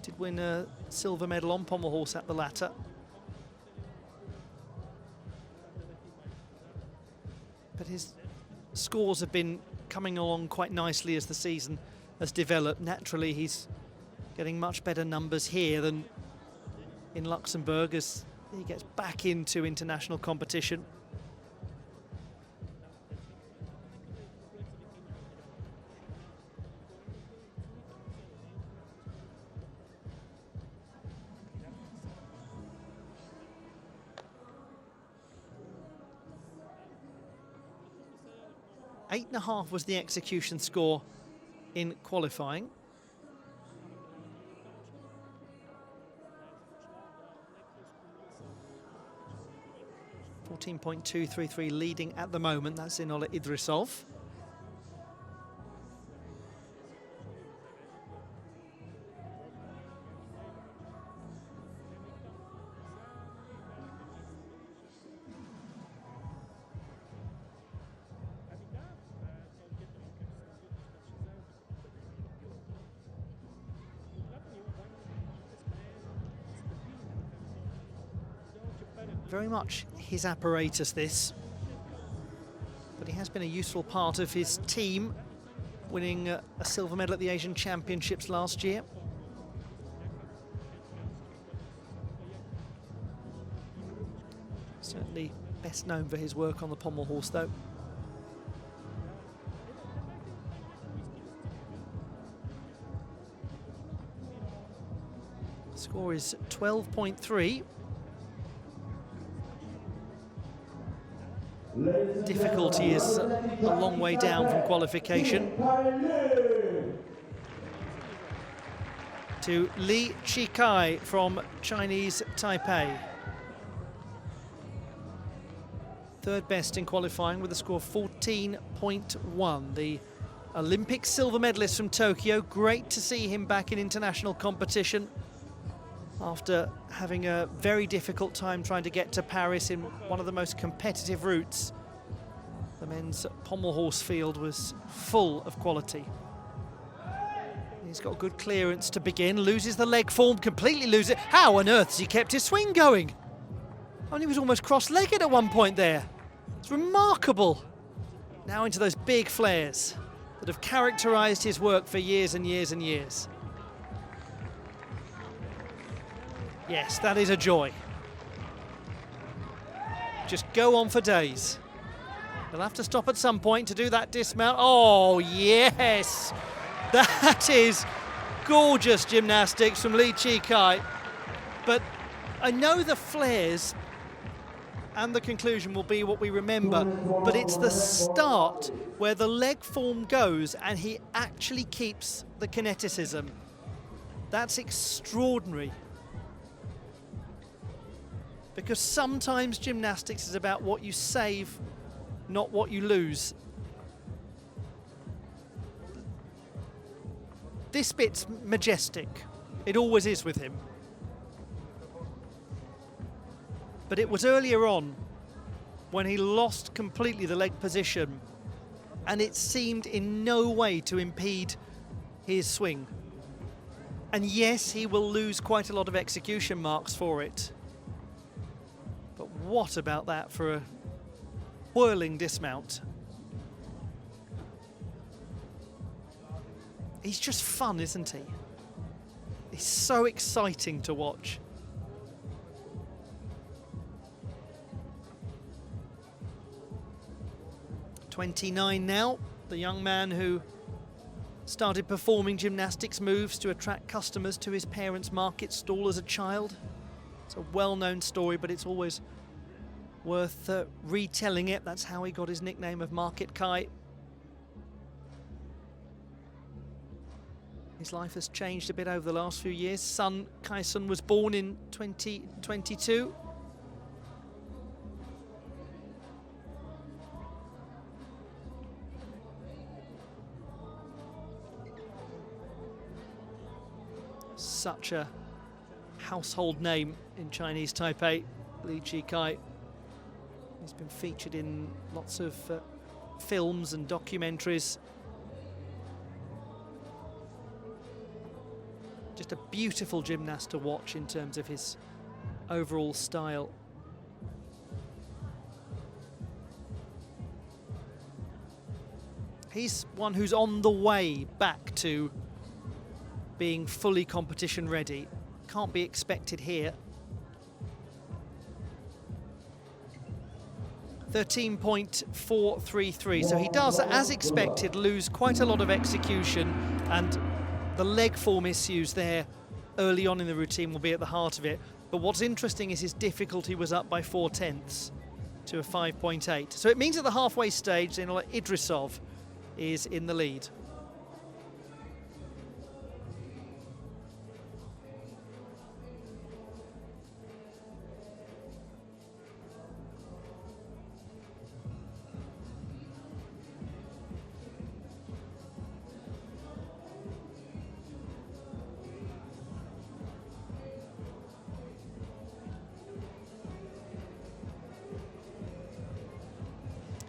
Did win a silver medal on pommel horse at the latter. But his scores have been coming along quite nicely as the season has developed. Naturally, he's getting much better numbers here than in Luxembourg as he gets back into international competition. Eight and a half was the execution score in qualifying. .233 leading at the moment. That's in Olly Idrisov. Very much his apparatus, this. But he has been a useful part of his team, winning a silver medal at the Asian Championships last year. Certainly best known for his work on the pommel horse, though. Score is 12.3. Difficulty is a long way down from qualification. To Li Chikai from Chinese Taipei. Third best in qualifying with a score of 14.1. The Olympic silver medalist from Tokyo. Great to see him back in international competition after having a very difficult time trying to get to Paris in one of the most competitive routes. The men's pommel horse field was full of quality. He's got good clearance to begin, loses the leg form, completely loses it. How on earth has he kept his swing going? I mean, he was almost cross-legged at one point there. It's remarkable. Now into those big flares that have characterized his work for years and years and years. Yes, that is a joy. Just go on for days. He'll have to stop at some point to do that dismount. Oh, yes! That is gorgeous gymnastics from Li Chikai. But I know the flares and the conclusion will be what we remember, but it's the start where the leg form goes and he actually keeps the kineticism. That's extraordinary. Because sometimes gymnastics is about what you save, not what you lose. This bit's majestic. It always is with him. But it was earlier on when he lost completely the leg position, and it seemed in no way to impede his swing. And yes, he will lose quite a lot of execution marks for it. But what about that for a whirling dismount? He's just fun, isn't he? He's so exciting to watch. "29 now, the young man who started performing gymnastics moves to attract customers to his parents' market stall as a child. It's a well-known story, but it's always worth retelling it. That's how he got his nickname of Market Kai. His life has changed a bit over the last few years. Son Kai-sun was born in 2022. Such a household name in Chinese Taipei, Li Chi-kai. He's been featured in lots of films and documentaries. Just a beautiful gymnast to watch in terms of his overall style. He's one who's on the way back to being fully competition ready. Can't be expected here. 13.433, so he does, as expected, lose quite a lot of execution, and the leg form issues there early on in the routine will be at the heart of it. But what's interesting is his difficulty was up by 0.4 to a 5.8. So it means at the halfway stage, Zainullah Idrisov is in the lead.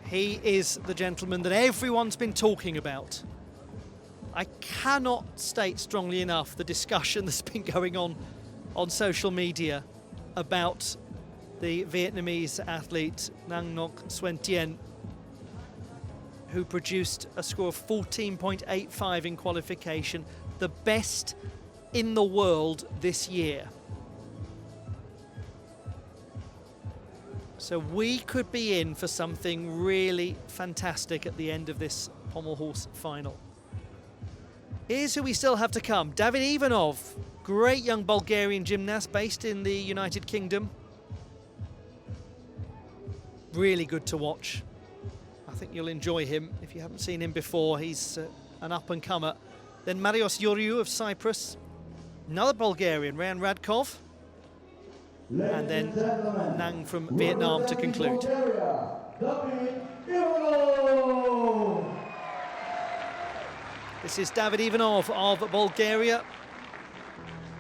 He is the gentleman that everyone's been talking about. I cannot state strongly enough the discussion that's been going on social media about the Vietnamese athlete Nang Ngoc Xuyen Tien, who produced a score of 14.85 in qualification, the best in the world this year. So we could be in for something really fantastic at the end of this pommel horse final. Here's who we still have to come. David Ivanov, great young Bulgarian gymnast based in the United Kingdom. Really good to watch. I think you'll enjoy him if you haven't seen him before. He's an up-and-comer. Then Marios Ioriou of Cyprus, another Bulgarian, Rayan Radkov. And then Nang from Vietnam to conclude. This is David Ivanov of Bulgaria,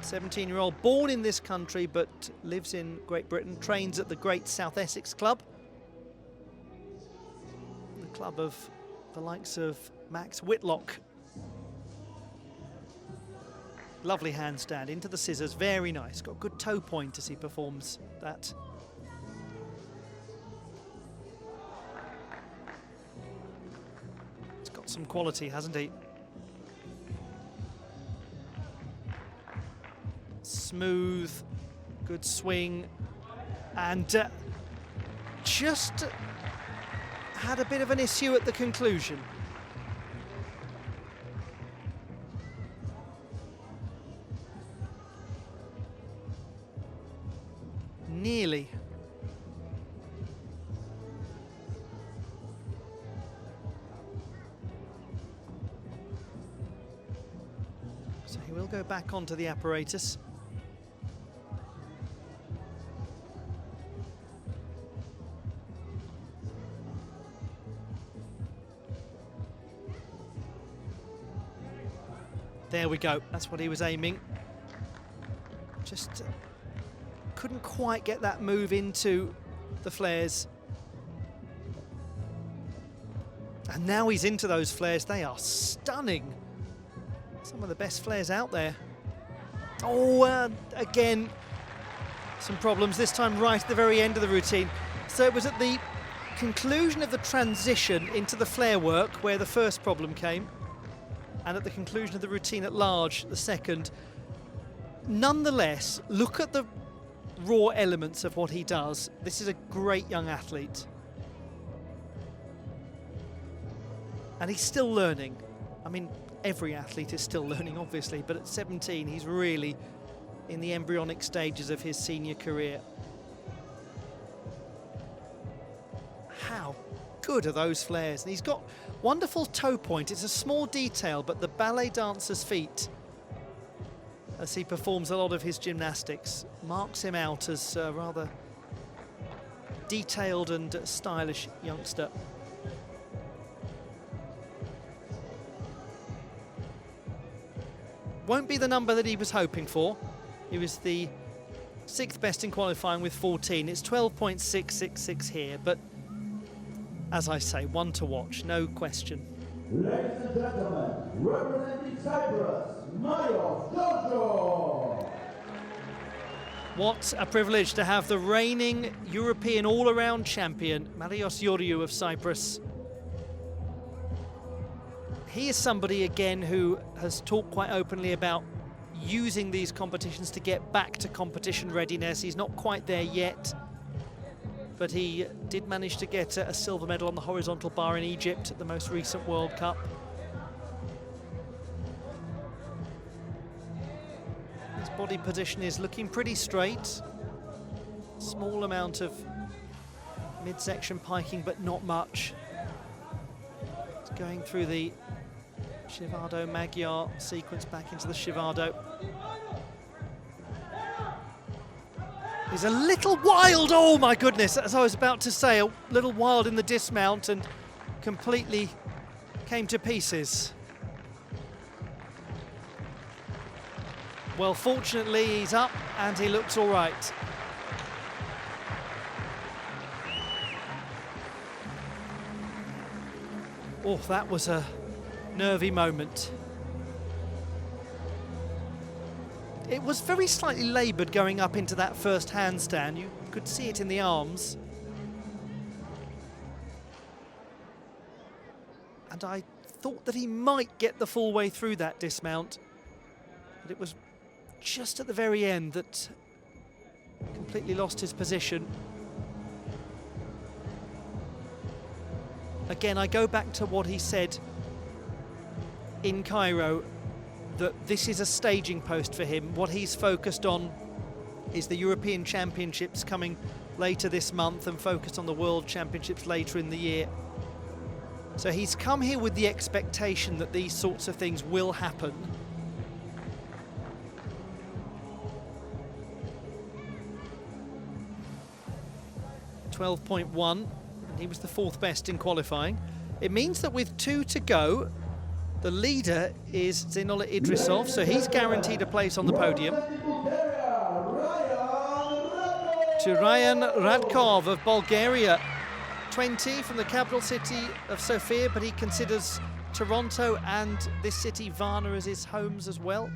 17-year-old, born in this country but lives in Great Britain, trains at the Great South Essex Club, the club of the likes of Max Whitlock. Lovely handstand into the scissors, very nice. Got good toe point as he performs that. He's got some quality, hasn't he? Smooth, good swing, and just had a bit of an issue at the conclusion. Nearly. So he will go back onto the apparatus. There we go, that's what he was aiming. Just couldn't quite get that move into the flares. And now he's into those flares. They are stunning. Some of the best flares out there. Oh, again, some problems, this time right at the very end of the routine. So it was at the conclusion of the transition into the flare work where the first problem came, and at the conclusion of the routine at large, the second. Nonetheless, look at the raw elements of what he does. This is a great young athlete. And he's still learning. I mean, every athlete is still learning, obviously, but at 17, he's really in the embryonic stages of his senior career. How good are those flares? And he's got wonderful toe point. It's a small detail, but the ballet dancer's feet, as he performs a lot of his gymnastics, marks him out as a rather detailed and stylish youngster. Won't be the number that he was hoping for. He was the 6th best in qualifying with 14. It's 12.666 here, but as I say, one to watch, no question. Ladies and gentlemen, representing Cyprus, Marios Giorgio. What a privilege to have the reigning European all-around champion, Marios Giorgio of Cyprus. He is somebody, again, who has talked quite openly about using these competitions to get back to competition readiness. He's not quite there yet, but he did manage to get a silver medal on the horizontal bar in Egypt at the most recent World Cup. His body position is looking pretty straight. Small amount of midsection piking, but not much. It's going through the Shivado Magyar sequence back into the Shivado. He's a little wild, oh my goodness, as I was about to say, a little wild in the dismount and completely came to pieces. Well, fortunately he's up and he looks all right. Oh, that was a nervy moment. It was very slightly laboured going up into that first handstand. You could see it in the arms. And I thought that he might get the full way through that dismount, but it was just at the very end that completely lost his position. Again, I go back to what he said in Cairo, that this is a staging post for him. What he's focused on is the European Championships coming later this month and focused on the World Championships later in the year. So he's come here with the expectation that these sorts of things will happen. .12.1, and he was the 4th best in qualifying. It means that with 2 to go, the leader is Zenola Idrisov, so he's guaranteed a place on the podium. To Ryan Radkov of Bulgaria, 20 from the capital city of Sofia, but he considers Toronto and this city, Varna, as his homes as well.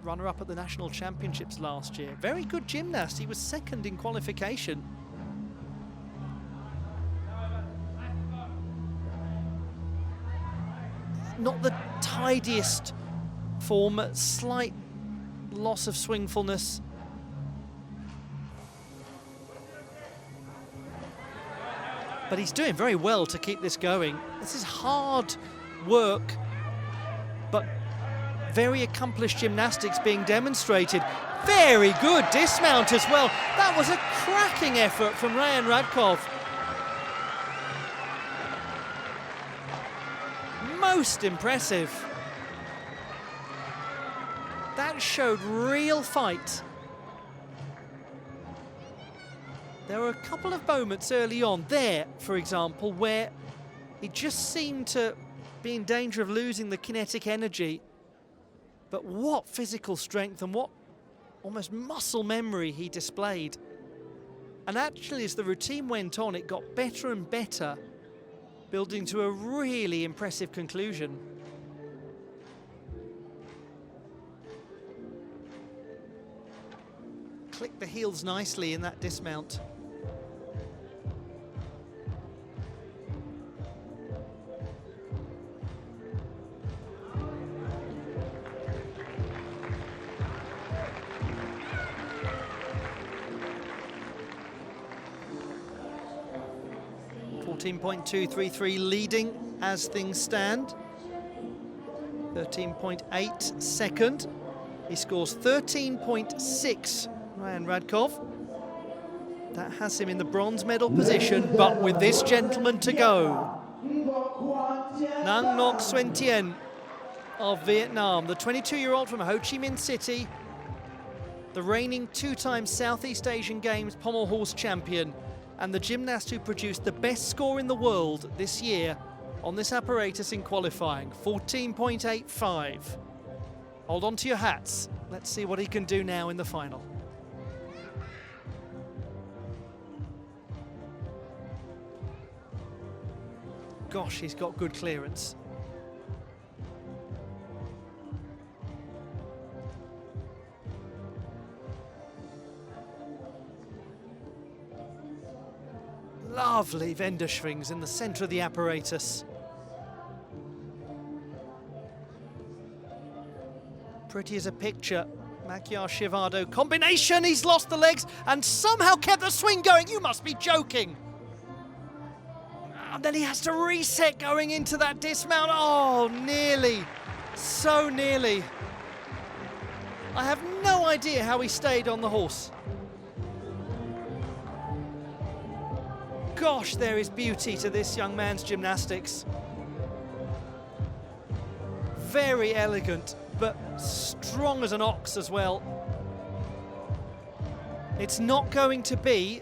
Runner-up at the National Championships last year. Very good gymnast, he was 2nd in qualification. Not the tidiest form, slight loss of swingfulness. But he's doing very well to keep this going. This is hard work, but very accomplished gymnastics being demonstrated. Very good dismount as well. That was a cracking effort from Ryan Radkov. Most impressive. That showed real fight. There were a couple of moments early on there, for example, where he just seemed to be in danger of losing the kinetic energy. But what physical strength and what almost muscle memory he displayed. And actually, as the routine went on, it got better and better, building to a really impressive conclusion. Clicked the heels nicely in that dismount. .233 leading as things stand. 13.8 second. He scores 13.6, Ryan Radkov. That has him in the bronze medal position, but with this gentleman to go, Nang Ngoc Xuyen Tien of Vietnam, the 22-year-old from Ho Chi Minh City, the reigning two-time Southeast Asian Games pommel horse champion, and the gymnast who produced the best score in the world this year on this apparatus in qualifying, 14.85. Hold on to your hats. Let's see what he can do now in the final. Gosh, he's got good clearance. Lovely Wenderschwings in the centre of the apparatus. Pretty as a picture. Magyar Shivado combination. He's lost the legs and somehow kept the swing going. You must be joking. And then he has to reset going into that dismount. Oh, nearly. So nearly. I have no idea how he stayed on the horse. Gosh, there is beauty to this young man's gymnastics. Very elegant, but strong as an ox as well. It's not going to be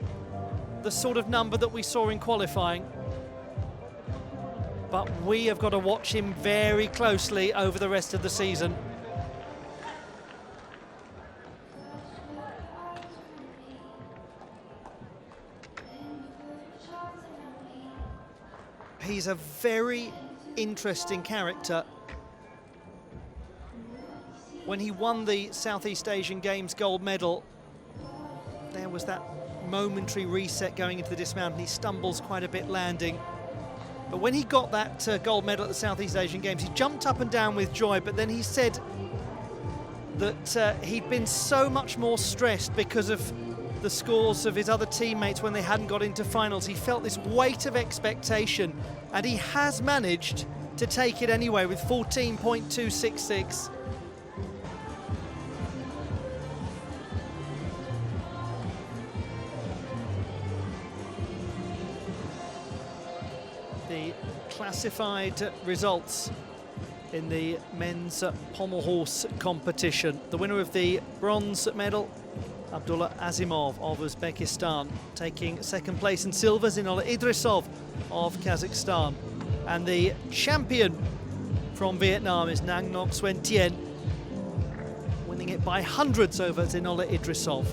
the sort of number that we saw in qualifying, but we have got to watch him very closely over the rest of the season. He's a very interesting character. When he won the Southeast Asian Games gold medal, there was that momentary reset going into the dismount, and he stumbles quite a bit landing. But when he got that gold medal at the Southeast Asian Games, he jumped up and down with joy, but then he said that he'd been so much more stressed because of the scores of his other teammates when they hadn't got into finals. He felt this weight of expectation, and he has managed to take it anyway with 14.266. The classified results in the men's pommel horse competition. The winner of the bronze medal, Abdullah Azimov of Uzbekistan, taking second place in silvers in Olly Idrisov of Kazakhstan. And the champion from Vietnam is Nang Ngoc Xuyen Tien, winning it by hundreds over Olly Idrisov.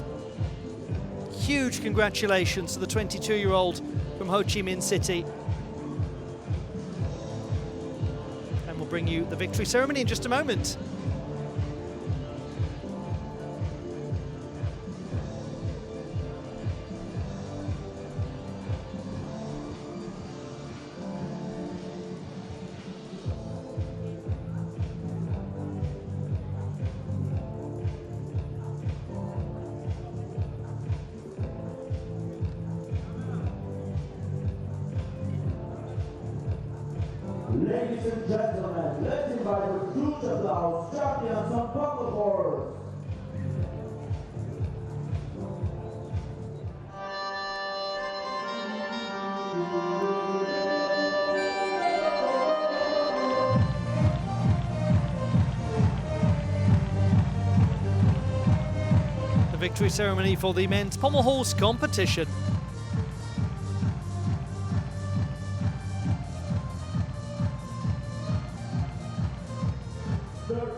Huge congratulations to the 22-year-old from Ho Chi Minh City. And we'll bring you the victory ceremony in just a moment. Ladies and gentlemen, let's invite with huge applause champions on pommel horse. The victory ceremony for the men's pommel horse competition.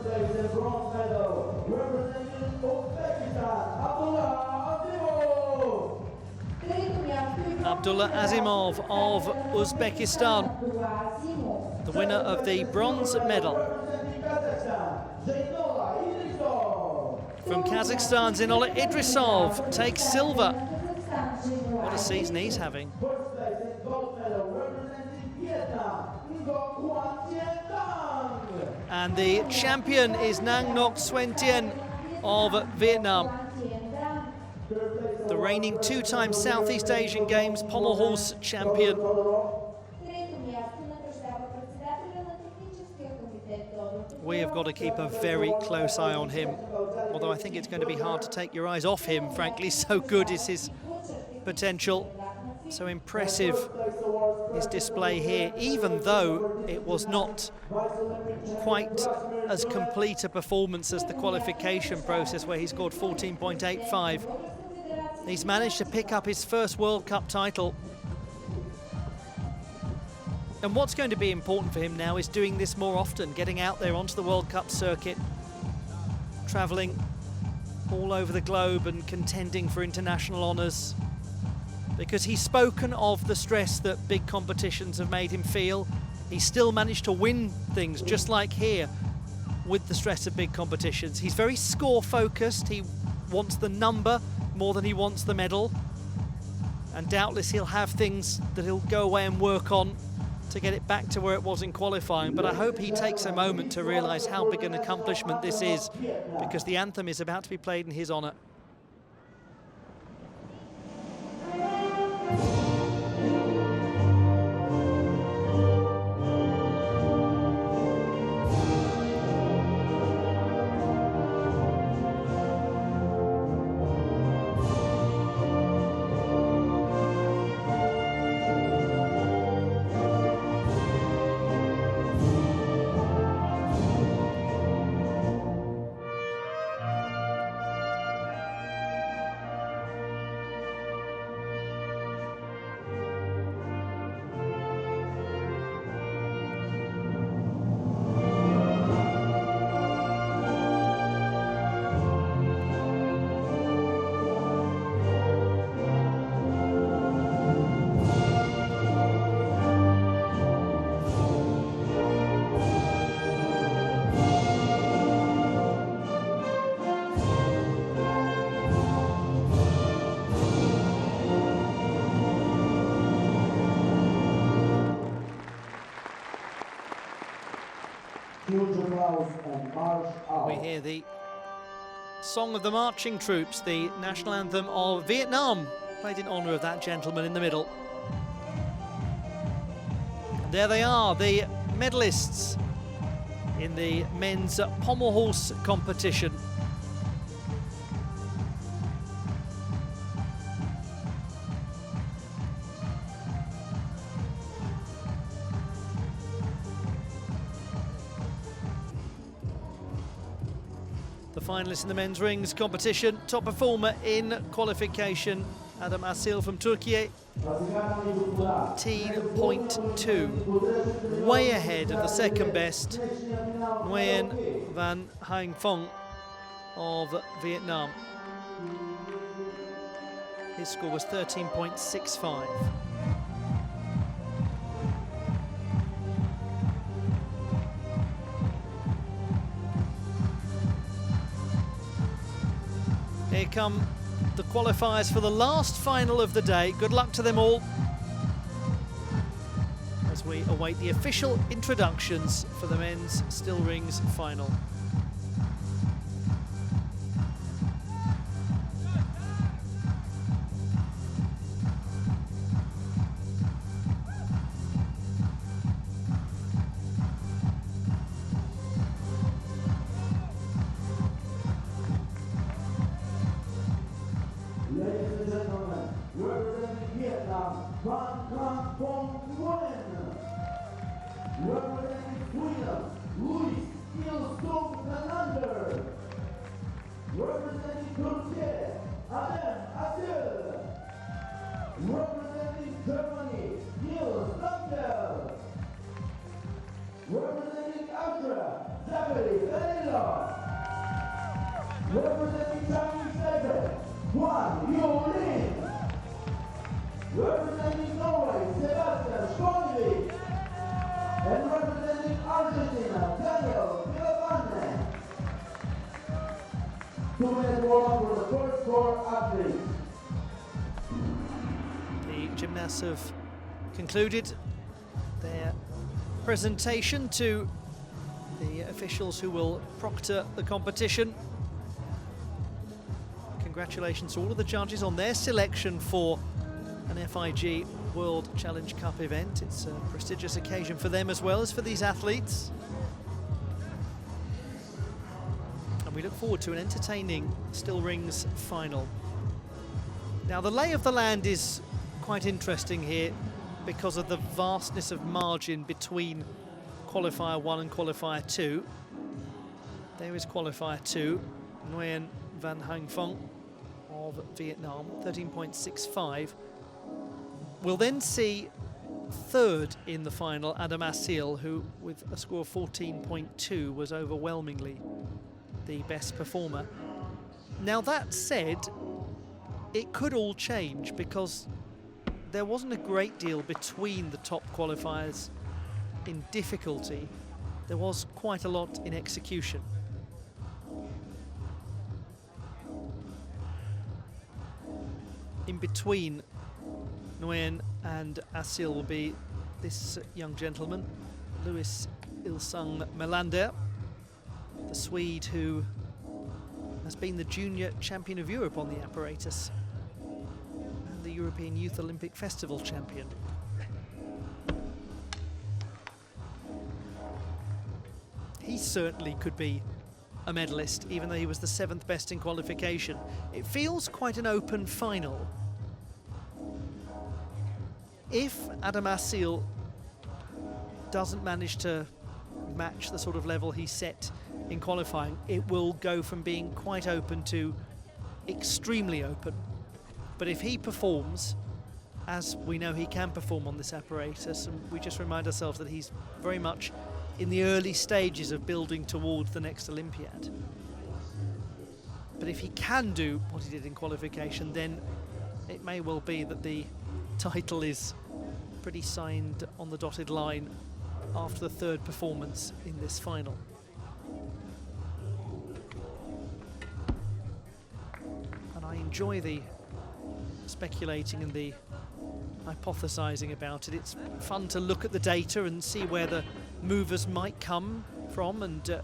first place and bronze medal, representing Uzbekistan, Abdullah Azimov. Abdullah Azimov of Uzbekistan, the winner of the bronze medal. From Kazakhstan, Olly Idrisov takes silver. What a season he's having. First place and gold medal, representing Vietnam, Ngoc Quan Thien Dang. And the champion is Nang Ngoc Xuyen Tien of Vietnam. The reigning two-time Southeast Asian Games Pommel horse champion. We have got to keep a very close eye on him, although I think it's going to be hard to take your eyes off him, frankly. So good is his potential, so impressive his display here, even though it was not quite as complete a performance as the qualification process, where he scored 14.85. He's managed to pick up his first World Cup title. And what's going to be important for him now is doing this more often, getting out there onto the World Cup circuit, travelling all over the globe and contending for international honours. Because he's spoken of the stress that big competitions have made him feel. He's still managed to win things, just like here, with the stress of big competitions. He's very score-focused. He wants the number more than he wants the medal. And doubtless he'll have things that he'll go away and work on to get it back to where it was in qualifying. But I hope he takes a moment to realise how big an accomplishment this is, because the anthem is about to be played in his honour. We hear the song of the marching troops, the national anthem of Vietnam, played in honour of that gentleman in the middle. There they are, the medalists in the men's pommel horse competition. The finalists in the men's rings competition, top performer in qualification, Adam Asil from Turkey, 14.2, way ahead of the second best, Nguyen Van Hang Phong of Vietnam. His score was 13.65. Here come the qualifiers for the last final of the day. Good luck to them all as we await the official introductions for the men's still rings final. Ladies and gentlemen, representing Vietnam, Van Cam Phong Nguyen. Representing Sweden, Luis Ilsung Fernandez. Representing Turkey, Adem Asil. Representing Germany, Nils Dunkel. Representing Austria, Zachary Vanilla. athletes. The gymnasts have concluded their presentation to the officials who will proctor the competition. Congratulations to all of the judges on their selection for an FIG World Challenge Cup event. It's a prestigious occasion for them as well as for these athletes. And we look forward to an entertaining still rings final. Now, the lay of the land is quite interesting here because of the vastness of margin between qualifier 1 and qualifier 2. There is qualifier 2, Nguyen Van Hang Phong of Vietnam, 13.65. We'll then see third in the final, Adam Asil, who with a score of 14.2 was overwhelmingly the best performer. Now, that said, it could all change because there wasn't a great deal between the top qualifiers in difficulty. There was quite a lot in execution. In between Nguyen and Asil will be this young gentleman, Louis Ilsung Melander, the Swede who has been the junior champion of Europe on the apparatus and the European Youth Olympic Festival champion. He certainly could be a medalist, even though he was the 7th best in qualification. It feels quite an open final. If Adam Asil doesn't manage to match the sort of level he set in qualifying, it will go from being quite open to extremely open. But if he performs, as we know he can perform on this apparatus, and we just remind ourselves that he's very much in the early stages of building towards the next Olympiad. But if he can do what he did in qualification, then it may well be that the title is pretty signed on the dotted line after the third performance in this final. And I enjoy the speculating and the hypothesizing about it. It's fun to look at the data and see where the movers might come from and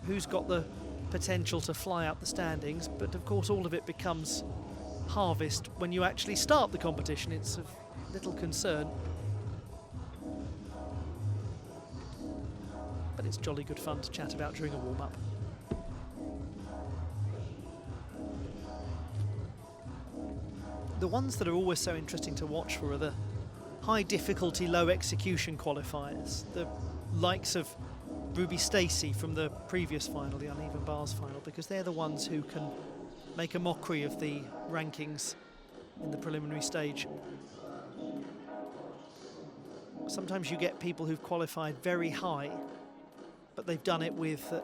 who's got the potential to fly up the standings, but of course all of it becomes harvest when you actually start the competition. It's of little concern, but it's jolly good fun to chat about during a warm-up. The ones that are always so interesting to watch for are the high difficulty, low execution qualifiers, the likes of Ruby Stacey from the previous final, the uneven bars final, because they're the ones who can make a mockery of the rankings in the preliminary stage. Sometimes you get people who've qualified very high, but they've done it with a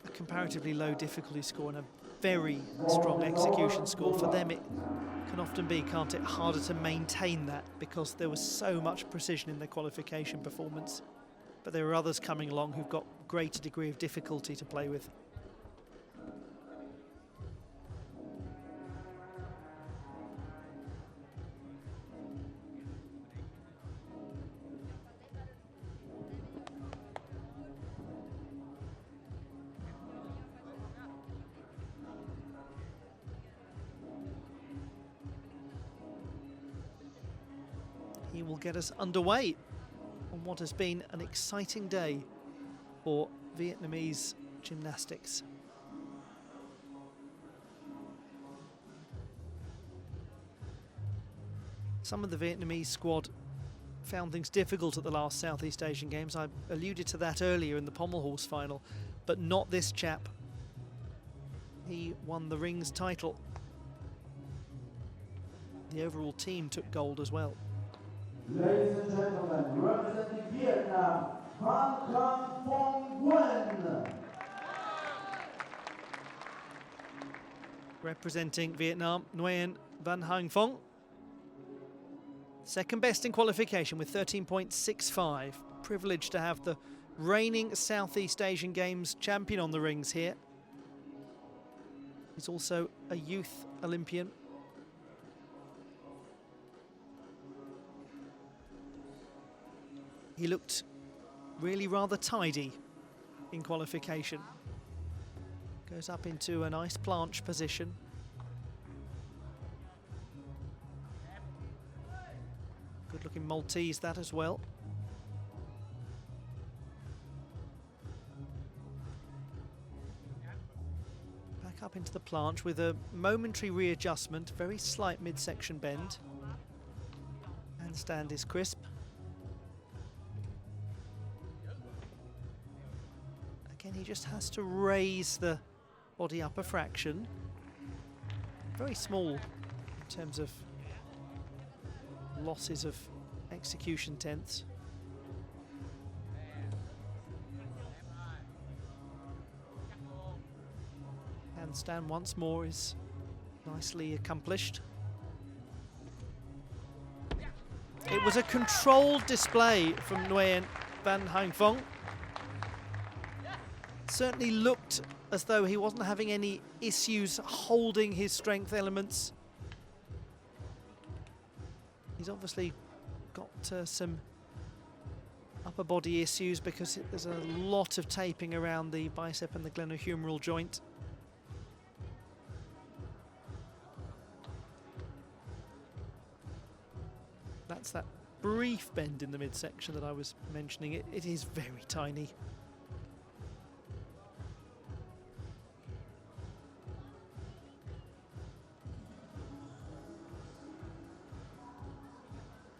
comparatively low difficulty score and a very strong execution score. For them it can often be, can't it, harder to maintain that because there was so much precision in their qualification performance. But there are others coming along who've got greater degree of difficulty to play with. He will get us underway on what has been an exciting day for Vietnamese gymnastics. Some of the Vietnamese squad found things difficult at the last Southeast Asian Games. I alluded to that earlier in the Pommel horse final, but not this chap. He won the rings title. The overall team took gold as well. Ladies and gentlemen, representing Vietnam, Van Cam Phong Nguyen. Representing Vietnam, Nguyen Van Hang Phong. Second best in qualification with 13.65. Privileged to have the reigning Southeast Asian Games champion on the rings here. He's also a Youth Olympian. He looked really rather tidy in qualification. Goes up into a nice planche position. Good looking Maltese that as well. Back up into the planche with a momentary readjustment, very slight midsection bend. Handstand is crisp. Again, he just has to raise the body up a fraction. Very small in terms of losses of execution tenths. Handstand once more is nicely accomplished. It was a controlled display from Nguyen Van Hang Phong. Certainly looked as though he wasn't having any issues holding his strength elements. He's obviously got some upper body issues because there's a lot of taping around the bicep and the glenohumeral joint. That's that brief bend in the midsection that I was mentioning. It is very tiny.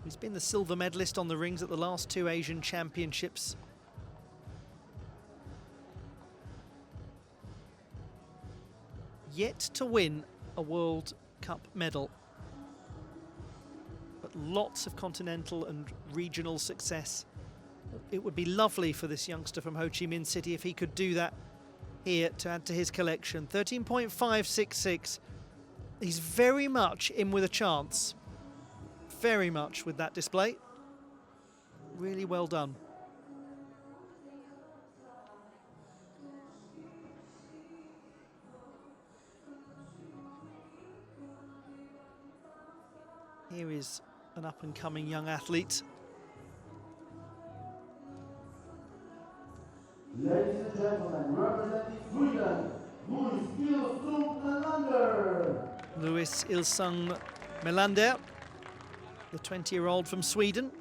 He's been the silver medalist on the rings at the last 2 Asian Championships. Yet to win a World Cup medal. But lots of continental and regional success. It would be lovely for this youngster from Ho Chi Minh City if he could do that here to add to his collection. 13.566. He's very much in with a chance. Very much with that display. Really well done. Here is an up-and-coming young athlete. Ladies and gentlemen, representing Sweden, Louis Ilsung Melander. Louis Ilsung Melander, the 20-year-old from Sweden.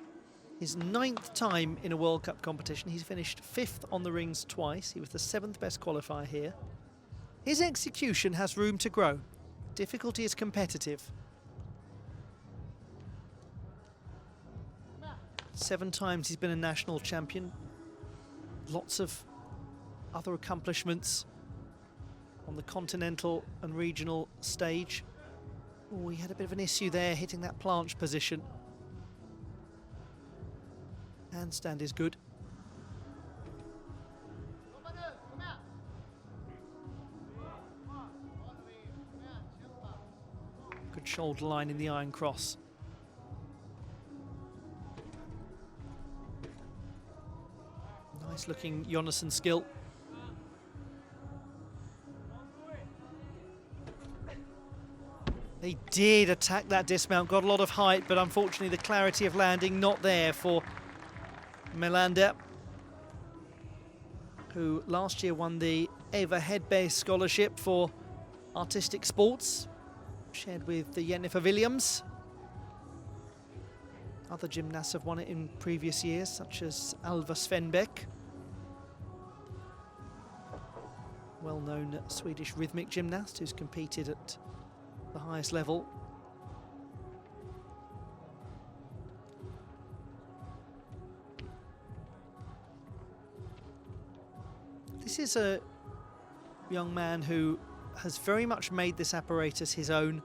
His 9th time in a World Cup competition. He's finished 5th on the rings twice. He was the 7th best qualifier here. His execution has room to grow. Difficulty is competitive. 7 times he's been a national champion. Lots of other accomplishments on the continental and regional stage. Oh, he had a bit of an issue there, hitting that planche position. Handstand is good. Good shoulder line in the iron cross. Nice looking Jonasson skill. He did attack that dismount, got a lot of height, but unfortunately the clarity of landing not there for Melander, who last year won the Eva Hedberg Scholarship for Artistic Sports, shared with the Jennifer Williams. Other gymnasts have won it in previous years, such as Alva Svenbeck, well-known Swedish rhythmic gymnast who's competed at the highest level. This is a young man who has very much made this apparatus his own.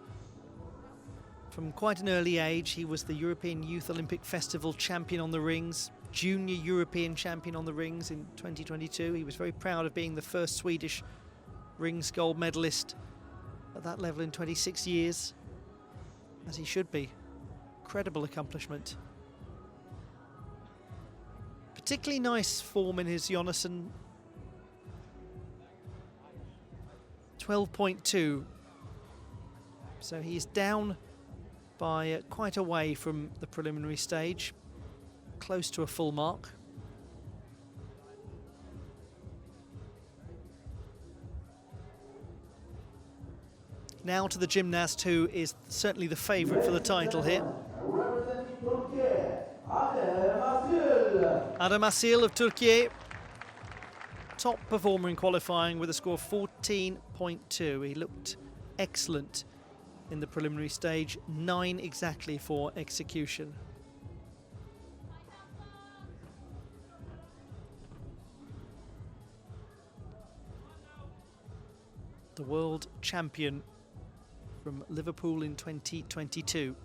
From quite an early age, he was the European Youth Olympic Festival champion on the rings, junior European champion on the rings in 2022. He was very proud of being the first Swedish rings gold medalist at that level in 26 years, as he should be. Incredible accomplishment. Particularly nice form in his Jonasson. 12.2. So he's down by quite a way from the preliminary stage, close to a full mark. Now to the gymnast who is certainly the favourite for the title here. Adam Asil of Turkey, top performer in qualifying with a score of 14.2. He looked excellent in the preliminary stage, 9 exactly for execution. The world champion from Liverpool in 2022.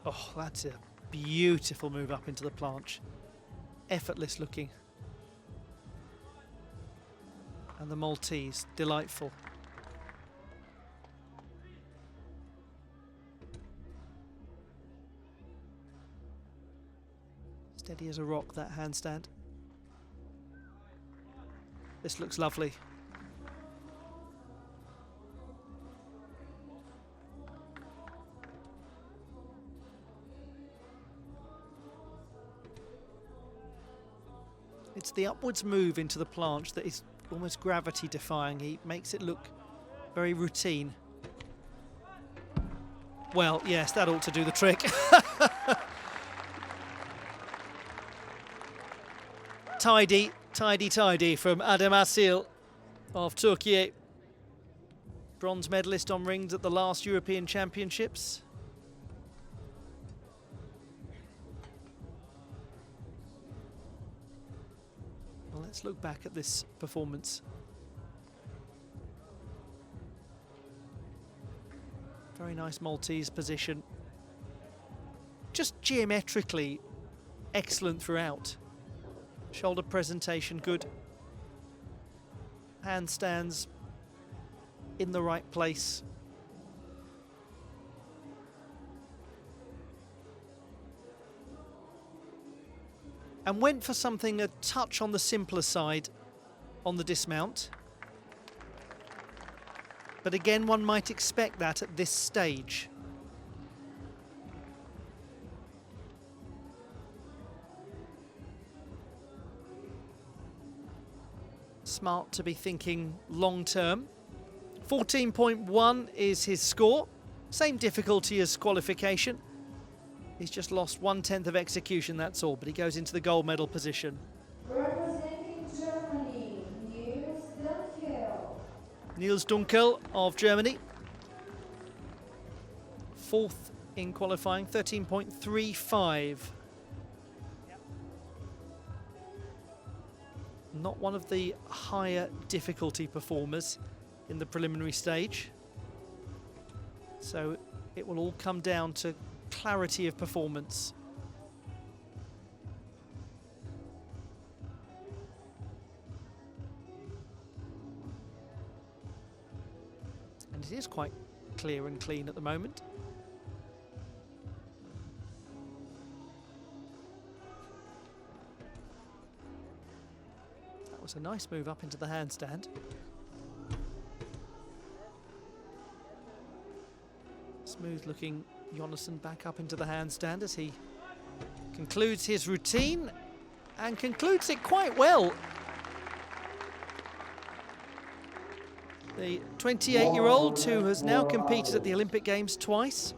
Oh, that's a beautiful move up into the planche. Effortless looking. And the Maltese, delightful. Steady as a rock, that handstand. This looks lovely. It's the upwards move into the planche that is almost gravity defying. He makes it look very routine. Well, yes, that ought to do the trick. Tidy, tidy, tidy from Adam Asil of Turkey. Bronze medalist on rings at the last European Championships. Well, let's look back at this performance. Very nice Maltese position. Just geometrically excellent throughout. Shoulder presentation good. Handstands in the right place. And went for something a touch on the simpler side on the dismount. But again, one might expect that at this stage. Smart to be thinking long term. 14.1 is his score. Same difficulty as qualification. He's just lost 1/10 of execution, that's all, but he goes into the gold medal position. Representing Germany, Niels Dunkel. Niels Dunkel of Germany. 4th in qualifying, 13.35. Not one of the higher difficulty performers in the preliminary stage. So it will all come down to clarity of performance. And it is quite clear and clean at the moment. That was a nice move up into the handstand. Smooth looking Jonasson back up into the handstand as he concludes his routine and concludes it quite well. The 28-year-old who has now competed at the Olympic Games twice.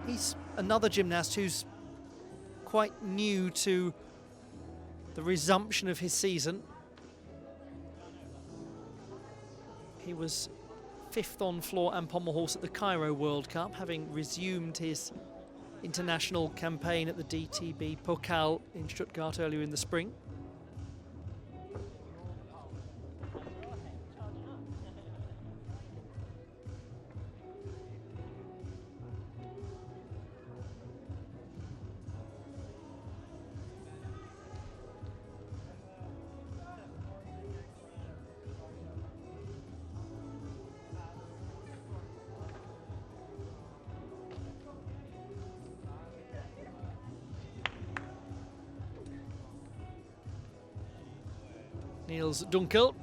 He's another gymnast who's quite new to the resumption of his season. He was 5th on floor and pommel horse at the Cairo World Cup, having resumed his international campaign at the DTB Pokal in Stuttgart earlier in the spring. Niels Dunkel.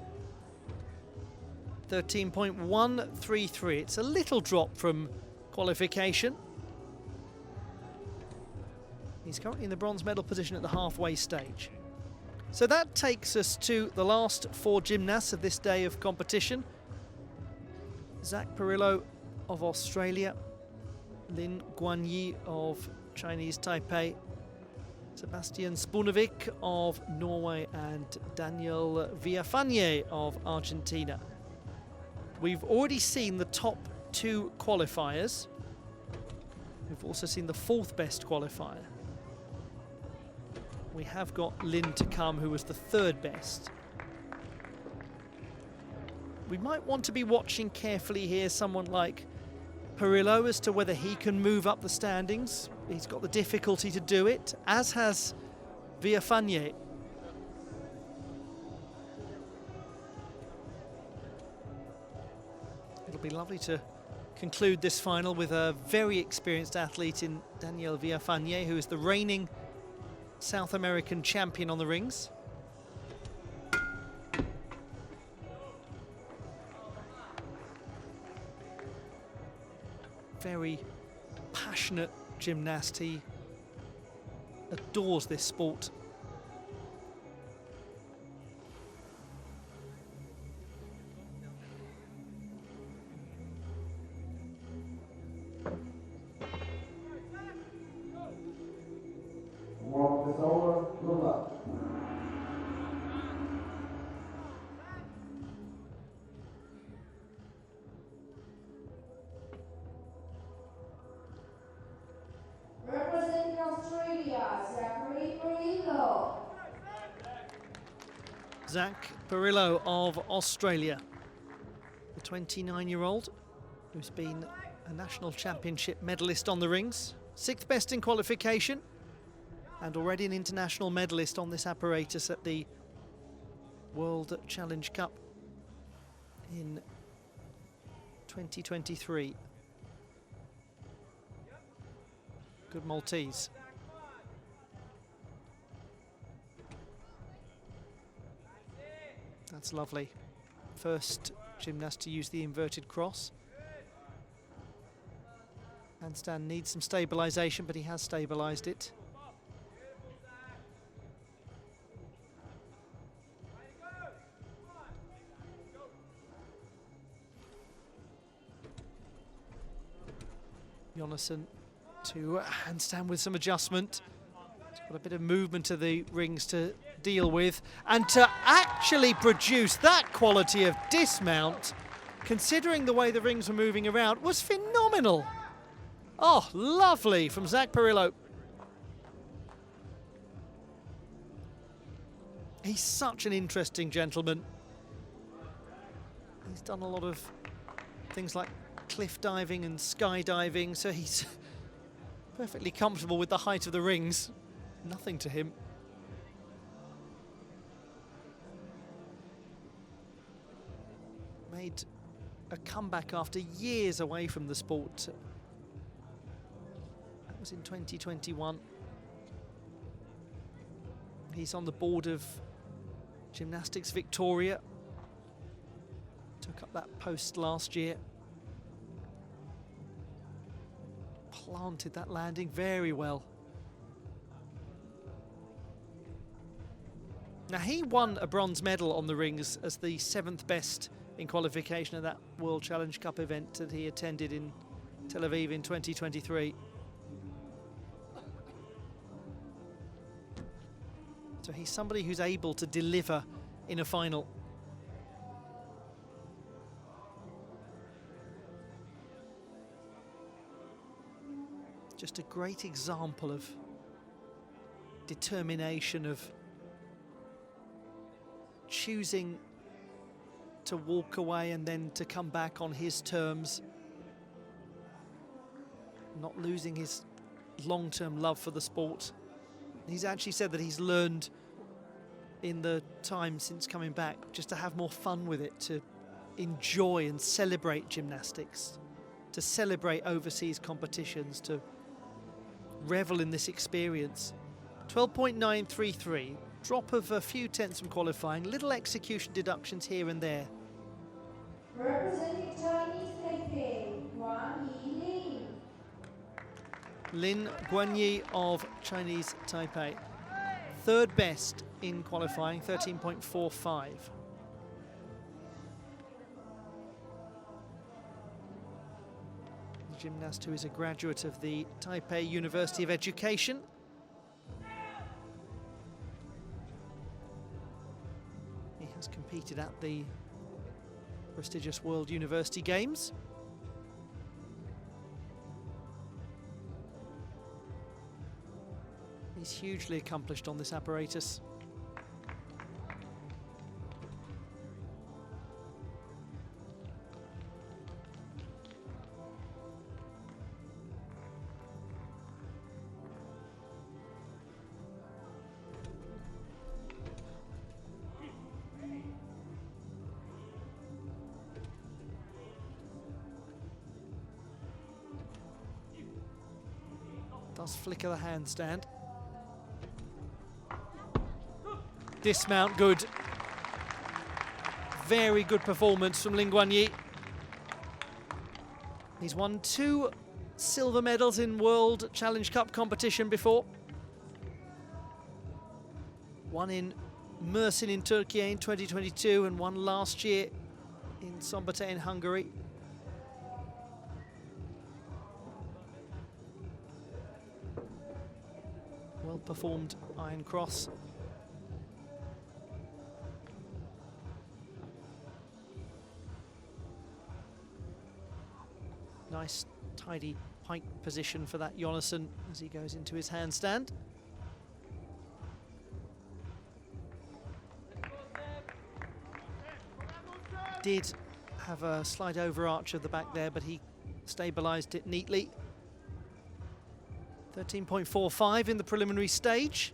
13.133. It's a little drop from qualification. He's currently in the bronze medal position at the halfway stage. So that takes us to the last 4 gymnasts of this day of competition. Zach Perillo of Australia, Lin Guanyi of Chinese Taipei, Sebastian Spunovic of Norway, and Daniel Villafanier of Argentina. We've already seen the top 2 qualifiers. We've also seen the 4th best qualifier. We have got Lin to come, who was the 3rd best. We might want to be watching carefully here someone like Perillo as to whether he can move up the standings. He's got the difficulty to do it, as has Villafanier. It'll be lovely to conclude this final with a very experienced athlete in Daniel Villafanier, who is the reigning South American champion on the rings. Very passionate gymnast. He adores this sport. Walk this over, good luck. Representing Australia, Zachary Perillo. Zach Perillo of Australia, the 29-year-old who's been a national championship medalist on the rings, 6th best in qualification, and already an international medalist on this apparatus at the World Challenge Cup in 2023. Good Maltese. That's lovely. First gymnast to use the inverted cross. Handstand needs some stabilisation, but he has stabilised it. Jonasson to handstand with some adjustment. He's got a bit of movement to the rings to deal with, and to actually produce that quality of dismount, considering the way the rings were moving around, was phenomenal. Oh, lovely from Zach Perillo. He's such an interesting gentleman. He's done a lot of things like cliff diving and skydiving, so he's perfectly comfortable with the height of the rings. Nothing to him. Made a comeback after years away from the sport. That was in 2021. He's on the board of Gymnastics Victoria. Took up that post last year. Planted that landing very well. Now, he won a bronze medal on the rings as the 7th best in qualification at that World Challenge Cup event that he attended in Tel Aviv in 2023. So he's somebody who's able to deliver in a final. Just a great example of determination, of choosing to walk away and then to come back on his terms, not losing his long-term love for the sport. He's actually said that he's learned in the time since coming back just to have more fun with it, to enjoy and celebrate gymnastics, to celebrate overseas competitions, to revel in this experience. 12.933, drop of a few tenths from qualifying, little execution deductions here and there. Representing Chinese Taipei, Guanyi Lin. Lin Guanyi of Chinese Taipei. Third best in qualifying, 13.45. The gymnast who is a graduate of the Taipei University of Education. He has competed at the prestigious World University Games. He's hugely accomplished on this apparatus. Does flicker the handstand. Dismount good. Very good performance from Lin Guanyi. He's won 2 silver medals in World Challenge Cup competition before. One in Mersin in Turkey in 2022 and one last year in Szombathely in Hungary. Well performed iron cross. Nice, tidy pike position for that Jonasson as he goes into his handstand. Did have a slight overarch of the back there, but he stabilised it neatly. 13.45 in the preliminary stage.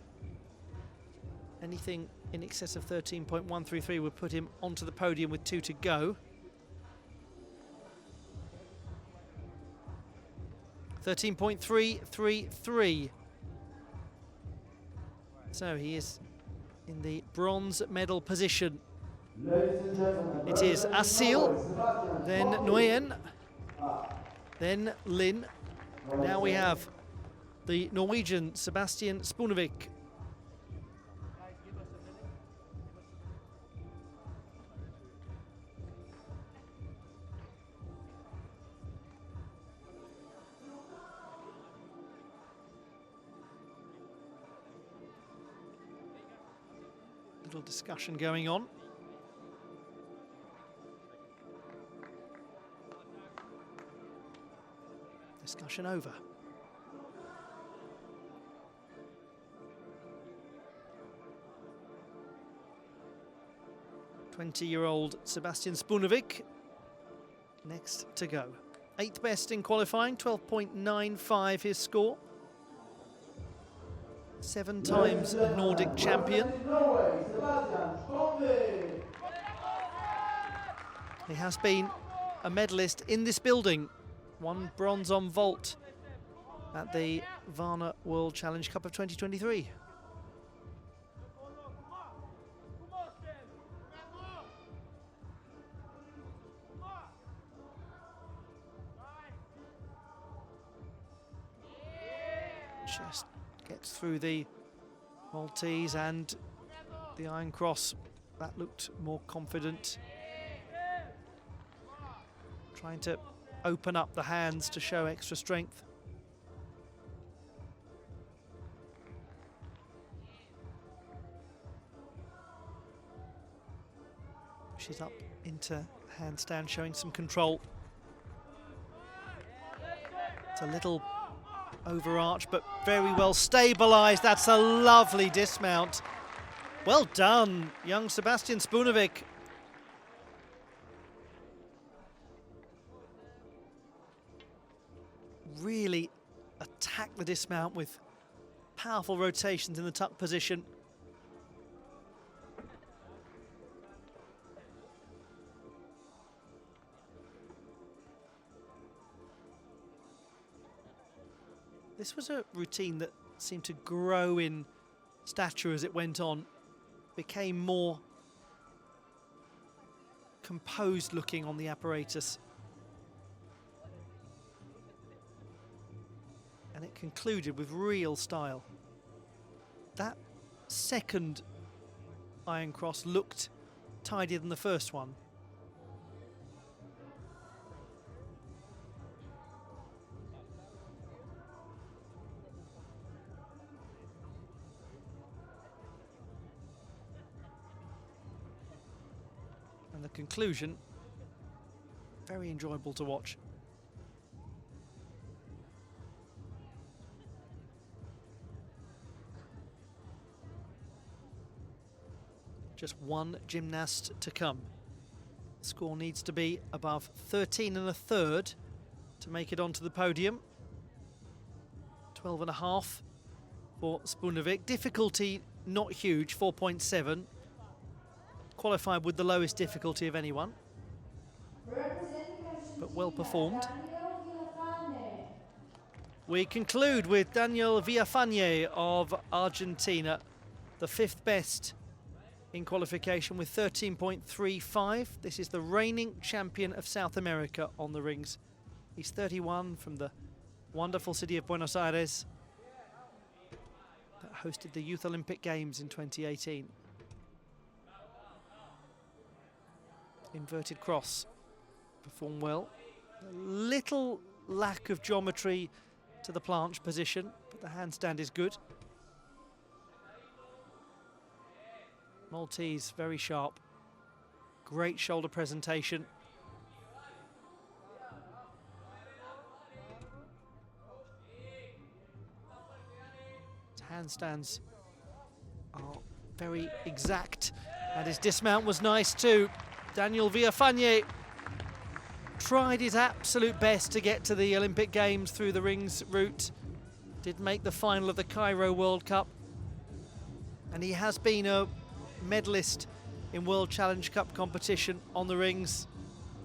Anything in excess of 13.133 would put him onto the podium with 2 to go. 13.333. So he is in the bronze medal position. It is Asil, then Nguyen, then Lin. Now we have the Norwegian Sebastian Spunevik. Little discussion going on. Discussion over. .20-year-old Sebastian Spunevik next to go. 8th best in qualifying, 12.95 his score. 7 times a Nordic champion. He has been a medalist in this building. Won bronze on vault at the Varna World Challenge Cup of 2023. Just gets through the Maltese and the iron cross. That looked more confident. Trying to open up the hands to show extra strength. She's up into handstand, showing some control. It's a little overarch, but very well stabilised. That's a lovely dismount. Well done, young Sebastian Spunevik. Really attack the dismount with powerful rotations in the tuck position. This was a routine that seemed to grow in stature as it went on. became more composed looking on the apparatus. And it concluded with real style. That second Iron Cross looked tidier than the first one. And the conclusion, very enjoyable to watch. Just one gymnast to come. The score needs to be above 13 1/3 to make it onto the podium. 12 1/2 for Spunovic. Difficulty not huge, 4.7. Qualified with the lowest difficulty of anyone, but well performed. We conclude with Daniel Villafañe of Argentina, the 5th best in qualification with 13.35. This is the reigning champion of South America on the rings. He's 31, from the wonderful city of Buenos Aires that hosted the Youth Olympic Games in 2018. Inverted cross, performed well. A little lack of geometry to the planche position, but the handstand is good. Maltese, very sharp. Great shoulder presentation. His handstands are very exact, and his dismount was nice too. Daniel Villafañe tried his absolute best to get to the Olympic Games through the rings route. Did make the final of the Cairo World Cup. And he has been a medalist in World Challenge Cup competition on the rings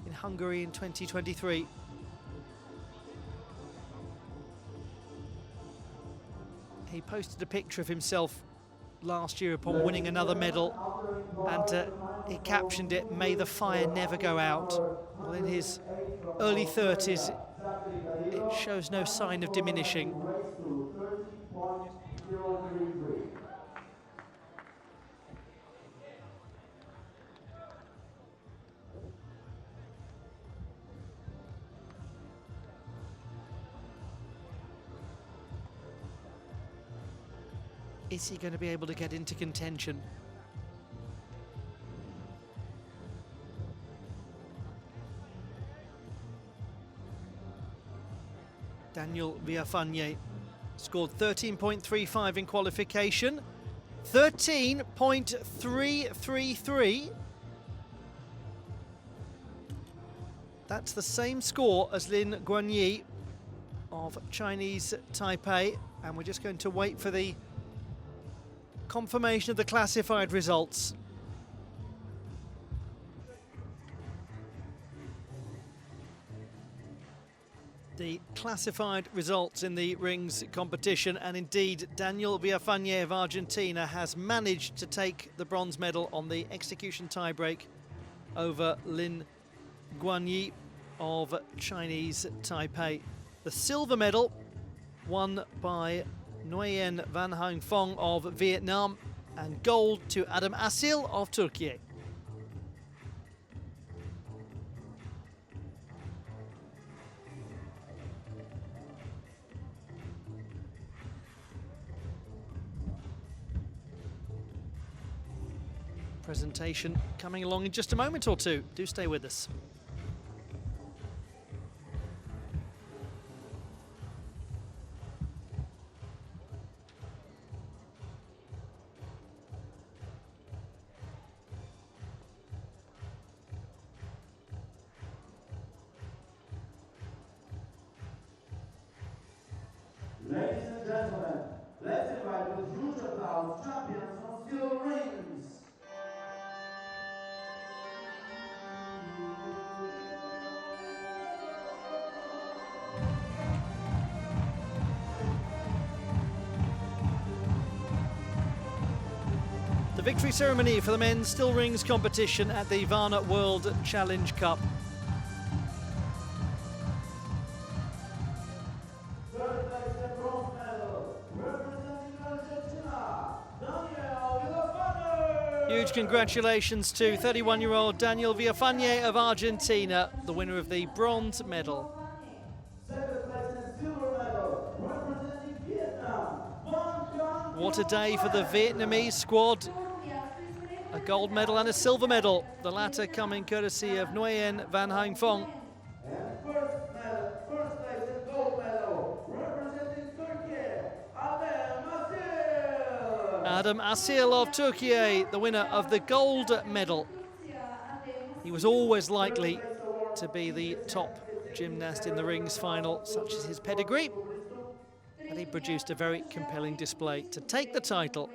in Hungary in 2023. He posted a picture of himself last year upon winning another medal, and he captioned it, "May the fire never go out." Well, in his early 30s, it shows no sign of diminishing. Is he going to be able to get into contention? Daniel Villafañe scored 13.35 in qualification, 13.333. That's the same score as Lin Guanyi of Chinese Taipei, and we're just going to wait for the confirmation of the classified results. The classified results in the rings competition, and indeed Daniel Villafañe of Argentina has managed to take the bronze medal on the execution tiebreak over Lin Guanyi of Chinese Taipei. The silver medal won by Nguyen Van Hang Phong of Vietnam, and gold to Adam Asil of Turkey. Presentation coming along in just a moment or two. Do stay with us. Ladies and gentlemen, let's invite with huge applause champions on steel rings. The victory ceremony for the men's still rings competition at the Varna World Challenge Cup. Third place and bronze medal, representing Argentina, Daniel Villafane. Huge congratulations to 31-year-old Daniel Villafane of Argentina, the winner of the bronze medal. Second place and silver medal, representing Vietnam, Varna. What a day for the Vietnamese squad. A gold medal and a silver medal, the latter coming courtesy of Nguyen Van Hang Phong. And first place and gold medal, representing Turkey, Adam Asil of Turkey, the winner of the gold medal. He was always likely to be the top gymnast in the rings final, such as his pedigree, and he produced a very compelling display to take the title.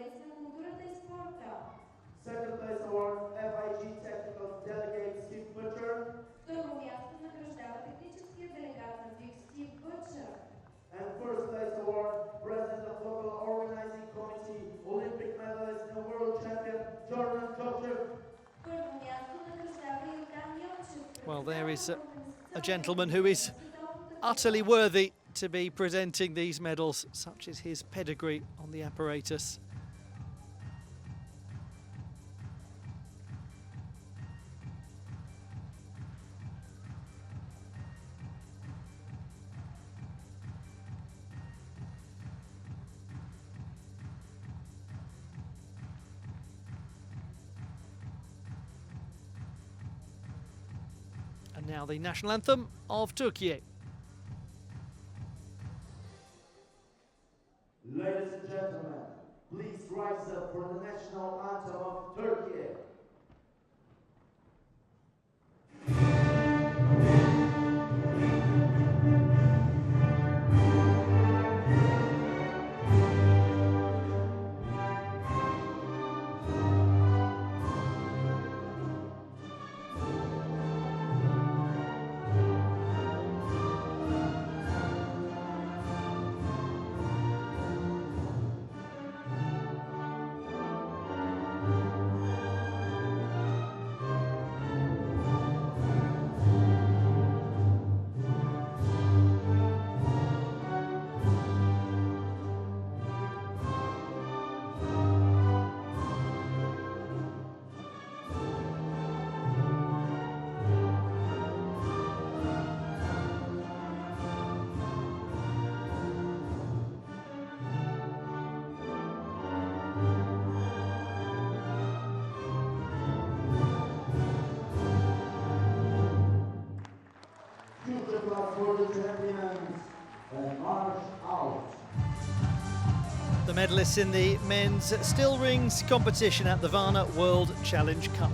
Second place award, FIG Technical Delegate Steve Butcher. And first place award, President of Local Organizing Committee, Olympic medalist and world champion, Jordan Kocher. Well, there is a gentleman who is utterly worthy to be presenting these medals, such as his pedigree on the apparatus. And now the national anthem of Turkey. Ladies and gentlemen, please rise up for the national anthem of Turkey. For the champions and march out. The medalists in the men's still rings competition at the Varna World Challenge Cup.